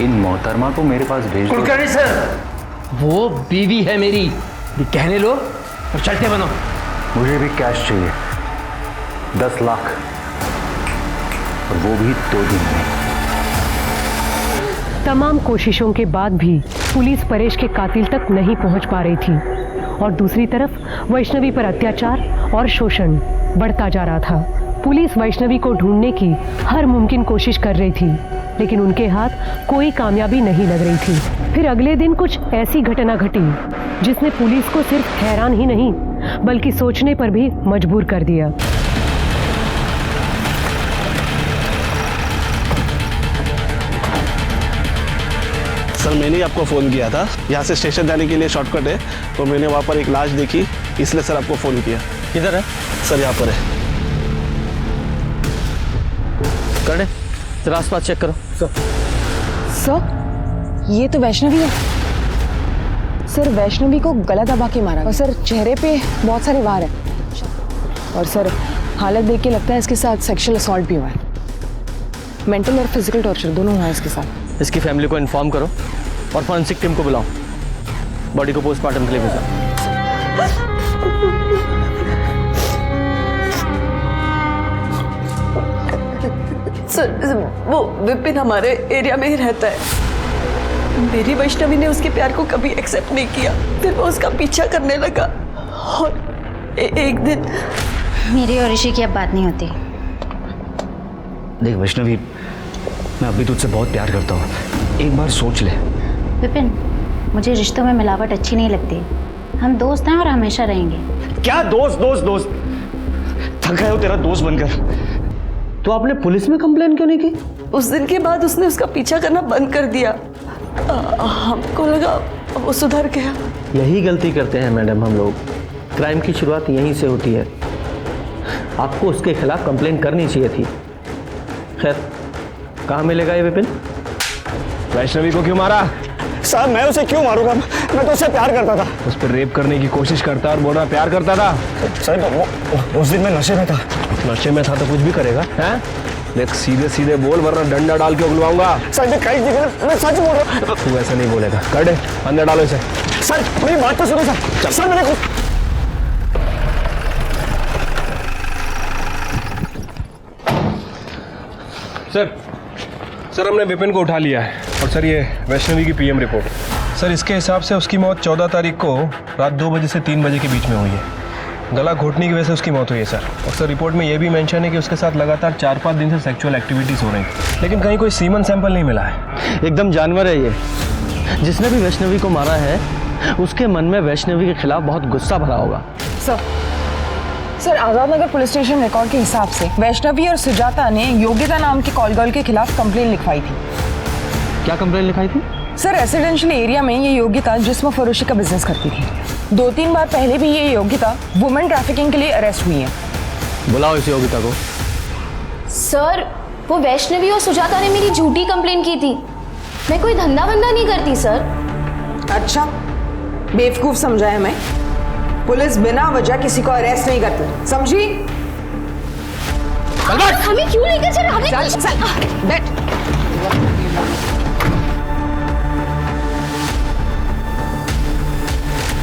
इन मोहतरमा को मेरे पास भेज दो। कुलकर्णी सर, वो बीवी है मेरी, कहने लो और चलते बनो। मुझे भी कैश चाहिए, 10 लाख, और वो भी 2 दिन में। तमाम कोशिशों के बाद भी पुलिस परेश के कातिल तक नहीं पहुंच पा रही थी और दूसरी तरफ वैष्णवी पर अत्याचार और शोषण बढ़ता जा रहा था। पुलिस वैष्णवी को ढूंढने की हर मुमकिन कोशिश कर रही थी, लेकिन उनके हाथ कोई कामयाबी नहीं लग रही थी। फिर अगले दिन कुछ ऐसी घटना घटी जिसने पुलिस को सिर्फ हैरान ही नहीं बल्कि सोचने पर भी मजबूर कर दिया। सर, मैंने ही आपको फ़ोन किया था। यहाँ से स्टेशन जाने के लिए शॉर्टकट है, तो मैंने वहाँ पर एक लाश देखी, इसलिए सर आपको फ़ोन किया। किधर है सर? यहाँ पर है। करने जरा आसपास चेक करो। सर, ये तो वैष्णवी है। सर, वैष्णवी को गला दबा के मारा और सर चेहरे पे बहुत सारे वार हैं और सर हालत देख के लगता है इसके साथ सेक्सुअल असॉल्ट भी हुआ है। मेंटल और फिजिकल टॉर्चर दोनों हुआ है इसके साथ। इसकी फैमिली को इन्फॉर्म करो और फॉरेंसिक टीम को बुलाओ, बॉडी को पोस्टमार्टम के लिए भेजो। सर, वो विपिन हमारे एरिया में ही रहता है। मेरी वैष्णवी ने उसके प्यार को कभी एक्सेप्ट नहीं किया, फिर वो उसका पीछा करने लगा और एक दिन मेरी और ऋषि की अब बात नहीं होती। देख वैष्णवी, मैं अभी तुझसे बहुत प्यार करता हूँ, एक बार सोच ले। विपिन, मुझे रिश्तों में मिलावट अच्छी नहीं लगती। हम दोस्त हैं और हमेशा रहेंगे। क्या दोस्त दोस्त दोस्त? थक गया हो तेरा दोस्त बनकर। तो आपने पुलिस में कंप्लेन क्यों नहीं की? उस दिन के बाद उसने उसका पीछा करना बंद कर दिया। हमको लगा वो सुधर गया। यही गलती करते हैं मैडम हम लोग। क्राइम की शुरुआत यहीं से होती है। आपको उसके खिलाफ कंप्लेन करनी चाहिए थी। खैर, कहाँ मिलेगा ये विपिन? वैष्णवी को क्यों मारा? साहब, मैं उसे क्यों मारूंगा? मैं तो उससे प्यार करता था। उस पर रेप करने की कोशिश करता और बोला प्यार करता था। सर, उस दिन मैं नशे में था। नशे में था तो कुछ भी करेगा, हैं? देख, सीधे सीधे बोल वरना डंडा डाल के उगलवाऊंगा। सर, मैं सच बोल रहा हूँ। तू ऐसा नहीं बोलेगा। कर दे, अंदर डालो इसे। सर, मेरी बात तो सुनो सर। सर, मैंने सर हमने विपिन को उठा लिया है और सर ये वैष्णवी की पीएम रिपोर्ट। सर, इसके हिसाब से उसकी मौत 14 तारीख को रात 2 बजे से 3 बजे के बीच में हुई है। गला घोटने की वजह से उसकी मौत हुई है सर। और सर रिपोर्ट में ये भी मेंशन है कि उसके साथ लगातार 4-5 दिन से सेक्सुअल एक्टिविटीज़ हो रही थी, लेकिन कहीं कोई सीमन सैंपल नहीं मिला है। एकदम जानवर है ये। जिसने भी वैष्णवी को मारा है उसके मन में वैष्णवी के खिलाफ बहुत गुस्सा भरा होगा। Sir, Azad Nagar police station record के हिसाब से वैष्णवी और सुजाता ने योगिता नाम के कॉल गर्ल के खिलाफ कंप्लेन लिखवाई थी। क्या कंप्लेन लिखाई थी? सर, रेसिडेंशियल एरिया में ये योगिता जिस्म फरोशी का बिजनेस करती थी। 2-3 बार पहले भी ये योगिता वुमेन ट्रैफिकिंग के लिए अरेस्ट हुई है। बुलाओ इस योगिता को। सर, वो वैष्णवी और सुजाता ने मेरी झूठी कंप्लेन की थी। मैं कोई धंधा वंदा नहीं करती सर। अच्छा, बेवकूफ समझाया मैं। पुलिस बिना वजह किसी को अरेस्ट नहीं करती, समझी? हमें क्यों लेकर चल? हमें बैठ।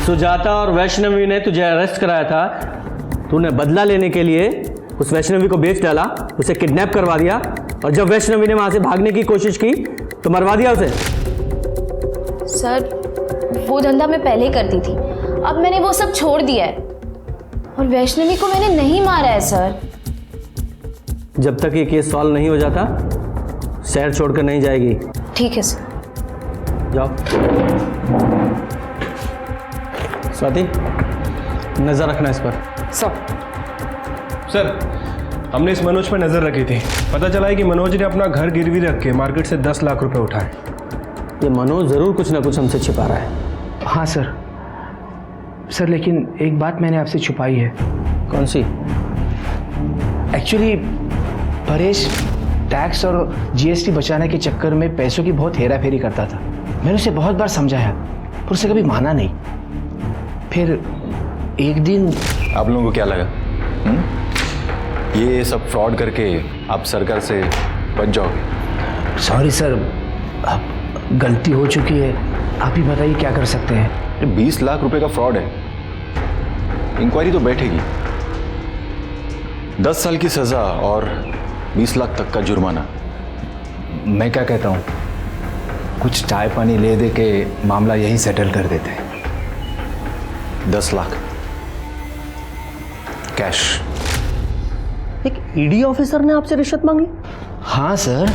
सुजाता और वैष्णवी ने तुझे अरेस्ट कराया था, तूने बदला लेने के लिए उस वैष्णवी को बेच डाला, उसे किडनैप करवा दिया, और जब वैष्णवी ने वहां से भागने की कोशिश की तो मरवा दिया उसे। सर वो धंधा मैं पहले ही करती थी, अब मैंने वो सब छोड़ दिया है, और वैष्णवी को मैंने नहीं मारा है सर। जब तक ये केस सॉल्व नहीं हो जाता शहर छोड़कर नहीं जाएगी। ठीक है सर। जाओ। स्वाति, नजर रखना इस पर। सर हमने इस मनोज पर नजर रखी थी, पता चला है कि मनोज ने अपना घर गिरवी रख के मार्केट से 10 लाख रुपए उठाए। ये मनोज जरूर कुछ ना कुछ हमसे छिपा रहा है। हाँ सर। सर लेकिन एक बात मैंने आपसे छुपाई है। कौन सी? एक्चुअली परेश टैक्स और जीएसटी बचाने के चक्कर में पैसों की बहुत हेरा फेरी करता था। मैंने उसे बहुत बार समझाया पर उसे कभी माना नहीं। फिर एक दिन। आप लोगों को क्या लगा ये सब फ्रॉड करके आप सरकार से बच जाओगे? सॉरी सर, अब गलती हो चुकी है, आप ही बताइए क्या कर सकते हैं। 20 लाख रुपए का फ्रॉड है, इंक्वायरी तो बैठेगी, 10 साल की सजा और 20 लाख तक का जुर्माना। मैं क्या कहता हूँ, कुछ चाय पानी ले दे के मामला यहीं सेटल कर देते हैं। 10 लाख कैश। एक ईडी ऑफिसर ने आपसे रिश्वत मांगी? हाँ सर,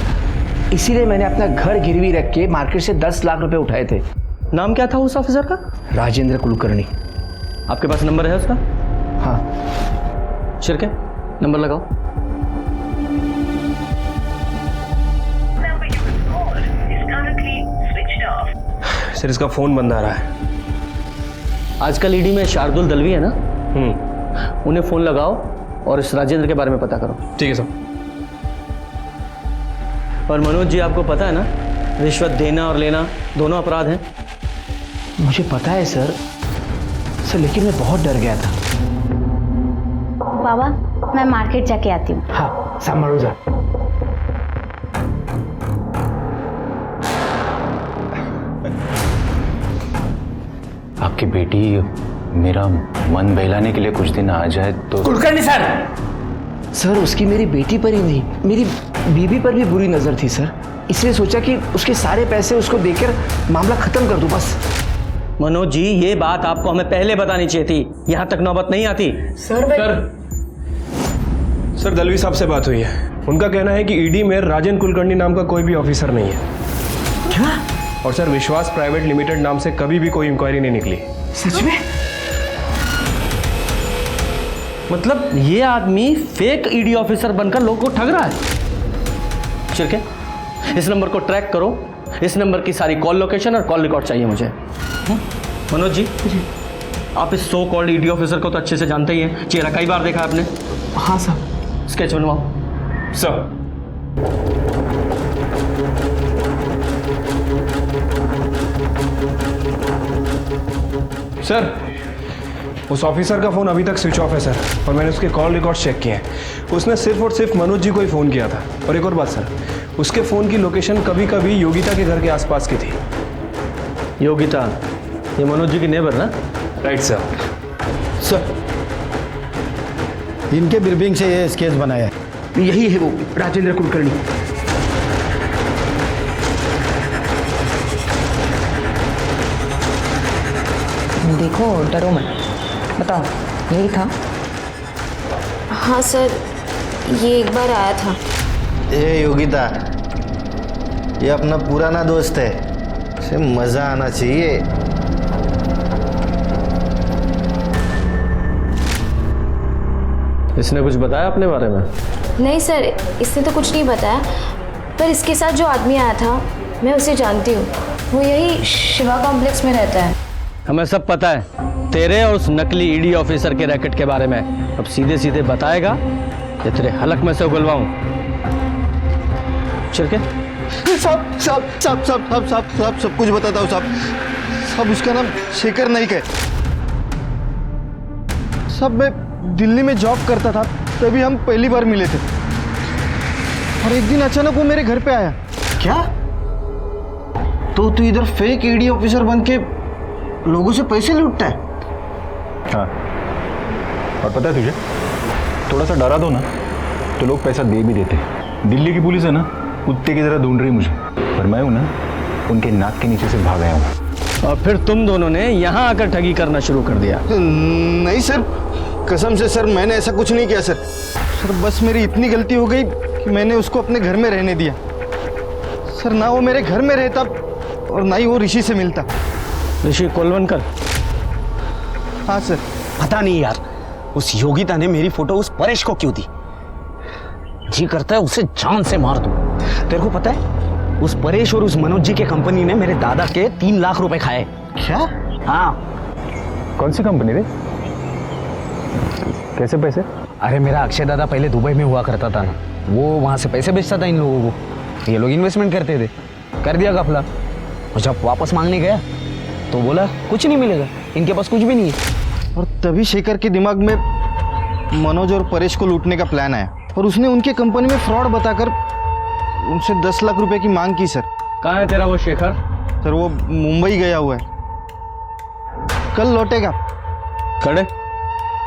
इसीलिए मैंने अपना घर गिरवी रख के मार्केट से 10 लाख रुपए उठाए थे। नाम क्या था उस ऑफिसर का? राजेंद्र कुलकर्णी। आपके पास नंबर है उसका? हाँ। शिरके, नंबर लगाओ। सर इसका फोन बंद आ रहा है। आजकल ईडी में शार्दुल दलवी है ना, उन्हें फोन लगाओ और इस राजेंद्र के बारे में पता करो। ठीक है सर। और मनोज जी, आपको पता है ना रिश्वत देना और लेना दोनों अपराध हैं? मुझे पता है सर, लेकिन मैं बहुत डर गया था। बाबा मैं मार्केट जाके आती हूँ। हाँ संभालो जा। आपकी बेटी मेरा मन बहलाने के लिए कुछ दिन आ जाए तो। कुलकर्णी सर, उसकी मेरी बेटी पर ही नहीं मेरी बीवी पर भी बुरी नजर थी सर, इसलिए सोचा कि उसके सारे पैसे उसको देकर मामला खत्म कर दूं बस। मनोज जी, ये बात आपको हमें पहले बतानी चाहिए थी, यहां तक नौबत नहीं आती। सर दलवी साहब से बात हुई है, उनका कहना है कि ईडी में राजन कुलकर्णी नाम का कोई भी ऑफिसर नहीं है। क्या? और सर विश्वास प्राइवेट लिमिटेड नाम से कभी भी कोई इंक्वायरी नहीं निकली। सच में? मतलब ये आदमी फेक ईडी ऑफिसर बनकर लोगों को ठग रहा है। शिरके, इस नंबर को ट्रैक करो, इस नंबर की सारी कॉल लोकेशन और कॉल रिकॉर्ड चाहिए मुझे। मनोज जी, आप इस सो कॉल्ड ईडी ऑफिसर को तो अच्छे से जानते ही हैं, चेहरा कई बार देखा आपने। हाँ सर। स्केच बनवाओ। सर सर उस ऑफिसर का फ़ोन अभी तक स्विच ऑफ है सर, और मैंने उसके कॉल रिकॉर्ड चेक किए हैं। उसने सिर्फ और सिर्फ मनोज जी को ही फ़ोन किया था। और एक और बात सर, उसके फ़ोन की लोकेशन कभी कभी योगिता के घर के आसपास की थी। योगिता, ये मनोज जी की नेबर ना? Right sir. सर इनके ब्रीफिंग से ये स्केच बनाया है। यही है वो राजेंद्र कुलकर्णी। देखो डरो मत, बताओ यही था? हाँ सर, ये एक बार आया था। ए योगिता, ये अपना पुराना दोस्त है, इसे मजा आना चाहिए। इसने कुछ बताया अपने बारे में? नहीं सर, इसने तो कुछ नहीं बताया, पर इसके साथ जो आदमी आया था मैं उसे जानती हूँ, वो यही शिवा कॉम्प्लेक्स में रहता है। हमें सब पता है तेरे और उस नकली ईडी ऑफिसर के रैकेट के बारे में। अब सीधे सीधे बताएगा या तेरे हलक में से उगलवाऊं? चिरके, सब कुछ बताता हूँ साहब। सब उसका नाम शेखर नाइक है। सब मैं दिल्ली में जॉब करता था, तभी हम पहली बार मिले थे, और एक दिन अचानक वो मेरे घर पे आया। क्या? तो तू इधर फेक ईडी ऑफिसर बन के लोगों से पैसे लूटता है? हाँ, और पता है तुझे, थोड़ा सा डरा दो ना तो लोग पैसा दे भी देते। दिल्ली की पुलिस है ना, कुत्ते की तरह ढूंढ रही मुझे, पर मैं हूं ना, उनके नाक के नीचे से भाग आया हूं। और फिर तुम दोनों ने यहाँ आकर ठगी करना शुरू कर दिया? नहीं सर, कसम से सर, मैंने ऐसा कुछ नहीं किया सर। सर बस मेरी इतनी गलती हो गई कि मैंने उसको अपने घर में रहने दिया। सर ना वो मेरे घर में रहता और ना ही वो ऋषि से मिलता। ऋषि कोलवनकर? हाँ सर। पता नहीं यार, उस योगिता ने मेरी फोटो उस परेश को क्यों दी? जी करता है उसे जान से मार दूं। तेरे को पता है, उस परेश और उस मनोज जी के कंपनी ने मेरे दादा के 3 लाख रुपए खाए। क्या? हाँ। कौन सी कंपनी रे? कैसे पैसे? अरे मेरा अक्षय दादा पहले दुबई में हुआ करता था ना, वो वहां से पैसे बेचता था इन लोगों को। ये लोग इन्वेस्टमेंट करते थे, कर दिया घपला। और जब वापस मांगने गया तो बोला कुछ नहीं मिलेगा, इनके पास कुछ भी नहीं है। और तभी शेखर के दिमाग में मनोज और परेश को लूटने का प्लान आया और उसने उनके कंपनी में फ्रॉड बताकर उनसे 10 लाख रुपए की मांग की सर। कहाँ है तेरा वो शेखर? सर वो मुंबई गया हुआ है, कल लौटेगा। खड़े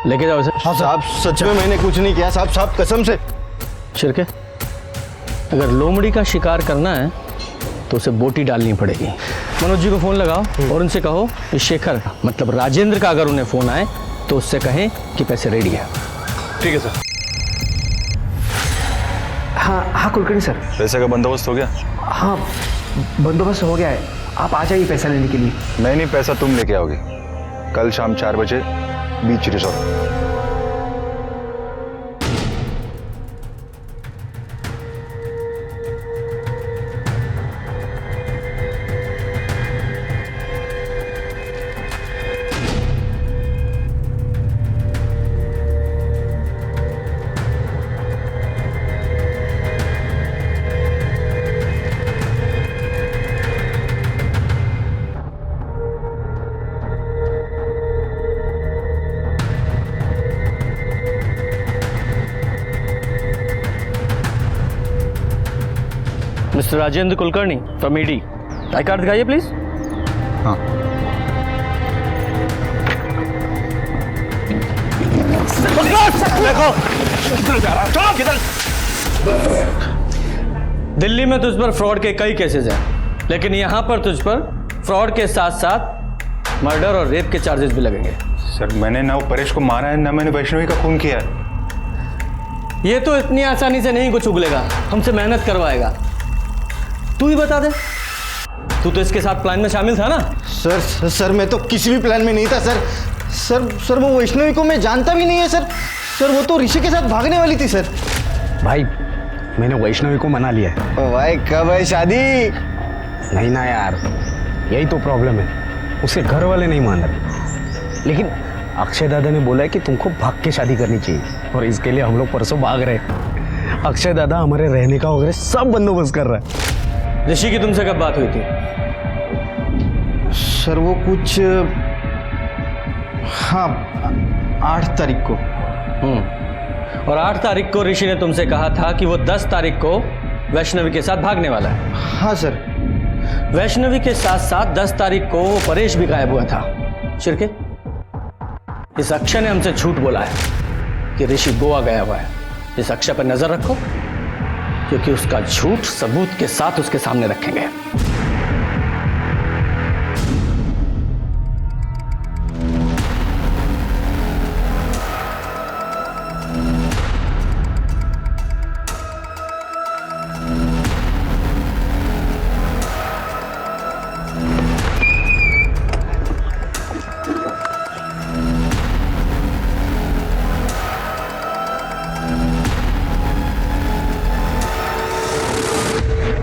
लेके जाओ इसे। हाँ साहब, सच में मैंने कुछ नहीं किया साहब, साहब कसम से। शिरके, अगर लोमड़ी का शिकार करना है तो उसे बोटी डालनी पड़ेगी। मनोज जी को फोन लगाओ और उनसे कहो कि शेखर मतलब राजेंद्र का अगर उन्हें फोन आए तो उससे कहें कि पैसे रेडी है। ठीक है सर। हाँ कुलकर्णी सर। पैसे का बंदोबस्त हो गया? हाँ बंदोबस्त हो गया है, आप आ जाइए पैसा लेने के लिए। नहीं, पैसा तुम लेके आओगे कल शाम 4 बजे बीच resort. Mister Rajendra Kulkarni from ED, I card दिखाइए प्लीज। हाँ। दिल्ली में तुझ पर फ्रॉड के कई केसेस हैं, लेकिन यहाँ पर तुझ पर फ्रॉड के साथ साथ मर्डर और रेप के चार्जेस भी लगेंगे। सर मैंने ना वो परेश को मारा है, ना मैंने वैष्णवी का खून किया है। ये तो इतनी आसानी से नहीं कुछ उगलेगा, हमसे मेहनत करवाएगा। तू ही बता दे, तू तो इसके साथ प्लान में शामिल था ना? सर मैं तो किसी भी प्लान में नहीं था सर। वो वैष्णवी को मैं जानता भी नहीं है सर। वो तो ऋषि के साथ भागने वाली थी सर। भाई मैंने वैष्णवी को मना लिया है। भाई कब है शादी? नहीं ना यार, यही तो प्रॉब्लम है, उसके घर वाले नहीं मान रहे। लेकिन अक्षय दादा ने बोला है कि तुमको भाग के शादी करनी चाहिए, और इसके लिए हम लोग परसों भाग रहे हैं। अक्षय दादा हमारे रहने का वगैरह सब बंदोबस्त कर रहा है। ऋषि की तुमसे कब बात हुई थी? सर वो कुछ 8 तारीख को। और 8 तारीख को ऋषि ने तुमसे कहा था कि वो 10 तारीख को वैष्णवी के साथ भागने वाला है। हाँ सर। वैष्णवी के साथ साथ 10 तारीख को वो परेश भी गायब हुआ था। शिरके, इस अक्षय ने हमसे झूठ बोला है कि ऋषि गोवा गया हुआ है। इस अक्षय पर नजर रखो, क्योंकि उसका झूठ सबूत के साथ उसके सामने रखेंगे।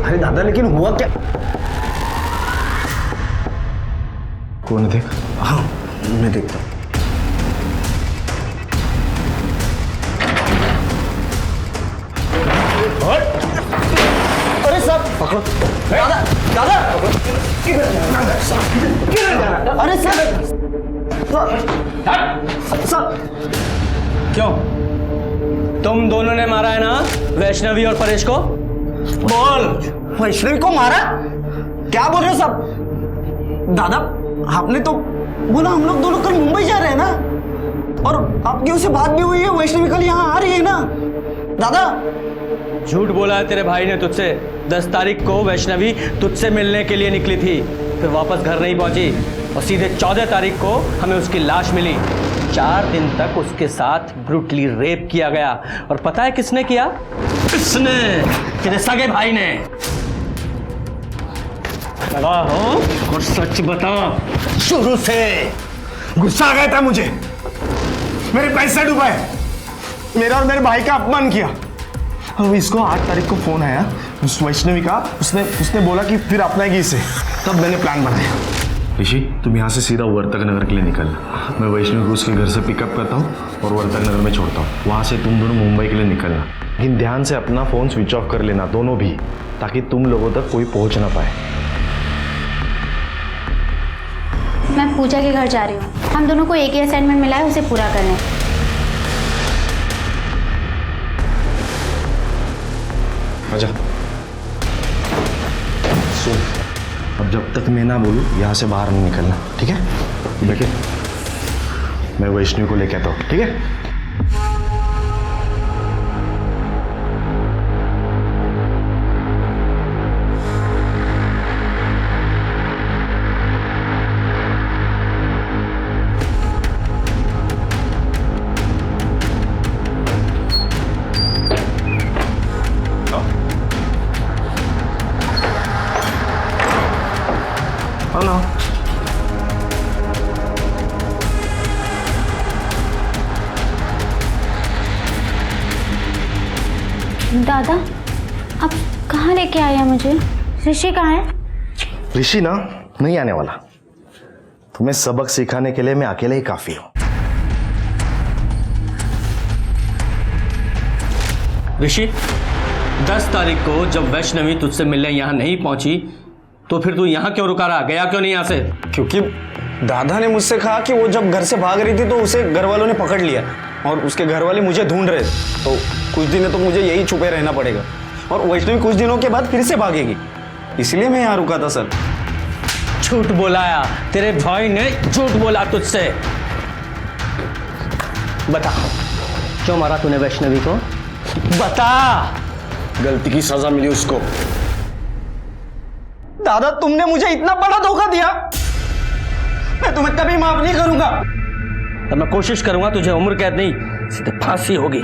अरे दादा, लेकिन हुआ क्या? कौन देख? हाँ मैं देखता हूँ। अरे साहब पकड़ो। दादा, दादा अरे साहब, क्यों? तुम दोनों ने मारा है ना वैष्णवी और परेश को? बोल, वैष्णवी को मारा? क्या बोल रहे हो सब? दादा आपने तो बोला हम लोग दोनों कल मुंबई जा रहे हैं ना? और आपकी उससे बात भी हुई है, वैष्णवी कल यहाँ आ रही है ना दादा? झूठ बोला है तेरे भाई ने तुझसे। 10 तारीख को वैष्णवी तुझसे मिलने के लिए निकली थी, फिर वापस घर नहीं पहुंची और सीधे 14 तारीख को हमें उसकी लाश मिली। 4 दिन तक उसके साथ ब्रूटली रेप किया गया। और पता है किसने किया? किसने? तेरे सगे भाई ने। और सच बता, शुरू से गुस्सा आ गया था मुझे। मेरे पैसे डुबाए, मेरा और मेरे भाई का अपमान किया। अब इसको 8 तारीख को फोन आया उस वैष्णवी का, उसने बोला कि फिर अपनाएगी इसे। तब मैंने प्लान बनाया। ऋषि, तुम यहाँ से सीधा वर्तक नगर के लिए निकलना। मैं वैष्णवी को उसके घर से पिकअप करता हूँ और वर्तक नगर में छोड़ता हूँ। वहाँ से तुम दोनों मुंबई के लिए निकलना, लेकिन ध्यान से अपना फ़ोन स्विच ऑफ कर लेना, दोनों भी, ताकि तुम लोगों तक कोई पहुँच ना पाए। मैं पूजा के घर जा रही हूँ। हम दोनों को एक ही असाइनमेंट मिला है, उसे पूरा करने। आजा। सुन, अब जब तक मैं ना बोलूँ यहाँ से बाहर नहीं निकलना, ठीक है? बैठे, मैं वैष्णवी को लेके आता हूँ, ठीक है? दादा, आप कहाँ लेके आए हैं मुझे? ऋषि कहाँ है? ऋषि ना नहीं आने वाला। तुम्हें सबक सिखाने के लिए मैं अकेले ही काफी हूँ। ऋषि, 10 तारीख को जब वैष्णवी तुझसे मिलने यहाँ नहीं पहुंची तो फिर तू यहाँ क्यों रुका रहा? गया क्यों नहीं यहाँ से? क्योंकि दादा ने मुझसे कहा कि वो जब घर से भाग रही थी तो उसे घर वालों ने पकड़ लिया और उसके घर वाले मुझे ढूंढ रहे थे। तो कुछ दिन तो मुझे यही छुपे रहना पड़ेगा और वैष्णवी कुछ दिनों के बाद फिर से भागेगी, इसलिए मैं यहाँ रुका था सर। झूठ बोलाया, तेरे भाई ने झूठ बोला तुझसे। बता, क्यों मारा तूने वैष्णवी को? बता। गलती की सजा मिली उसको। दादा, तुमने मुझे इतना बड़ा धोखा दिया, मैं तुम्हें कभी माफ नहीं करूंगा। तब मैं कोशिश करूंगा तुझे उम्र कैद नहीं, सीधे फांसी होगी।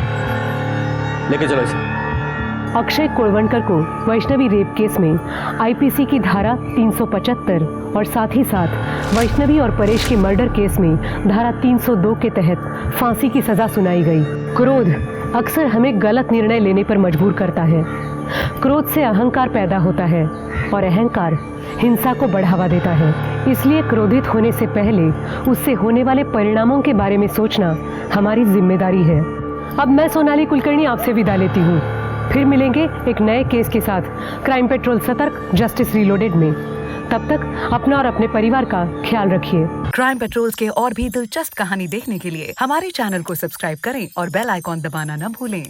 लेके चलो इसे। अक्षय कुलवंकर को वैष्णवी रेप केस में आईपीसी की धारा 375 और साथ ही साथ वैष्णवी और परेश के मर्डर केस में धारा 302 के तहत फांसी की सजा सुनाई गई। क्रोध अक्सर हमें गलत निर्णय लेने पर मजबूर करता है। क्रोध से अहंकार पैदा होता है और अहंकार हिंसा को बढ़ावा देता है। इसलिए क्रोधित होने से पहले उससे होने वाले परिणामों के बारे में सोचना हमारी जिम्मेदारी है। अब मैं सोनाली कुलकर्णी आपसे विदा लेती हूँ। फिर मिलेंगे एक नए केस के साथ क्राइम पेट्रोल सतर्क जस्टिस रीलोडेड में। तब तक अपना और अपने परिवार का ख्याल रखिए। क्राइम पेट्रोल के और भी दिलचस्प कहानी देखने के लिए हमारे चैनल को सब्सक्राइब करें और बेल आइकॉन दबाना न भूलें।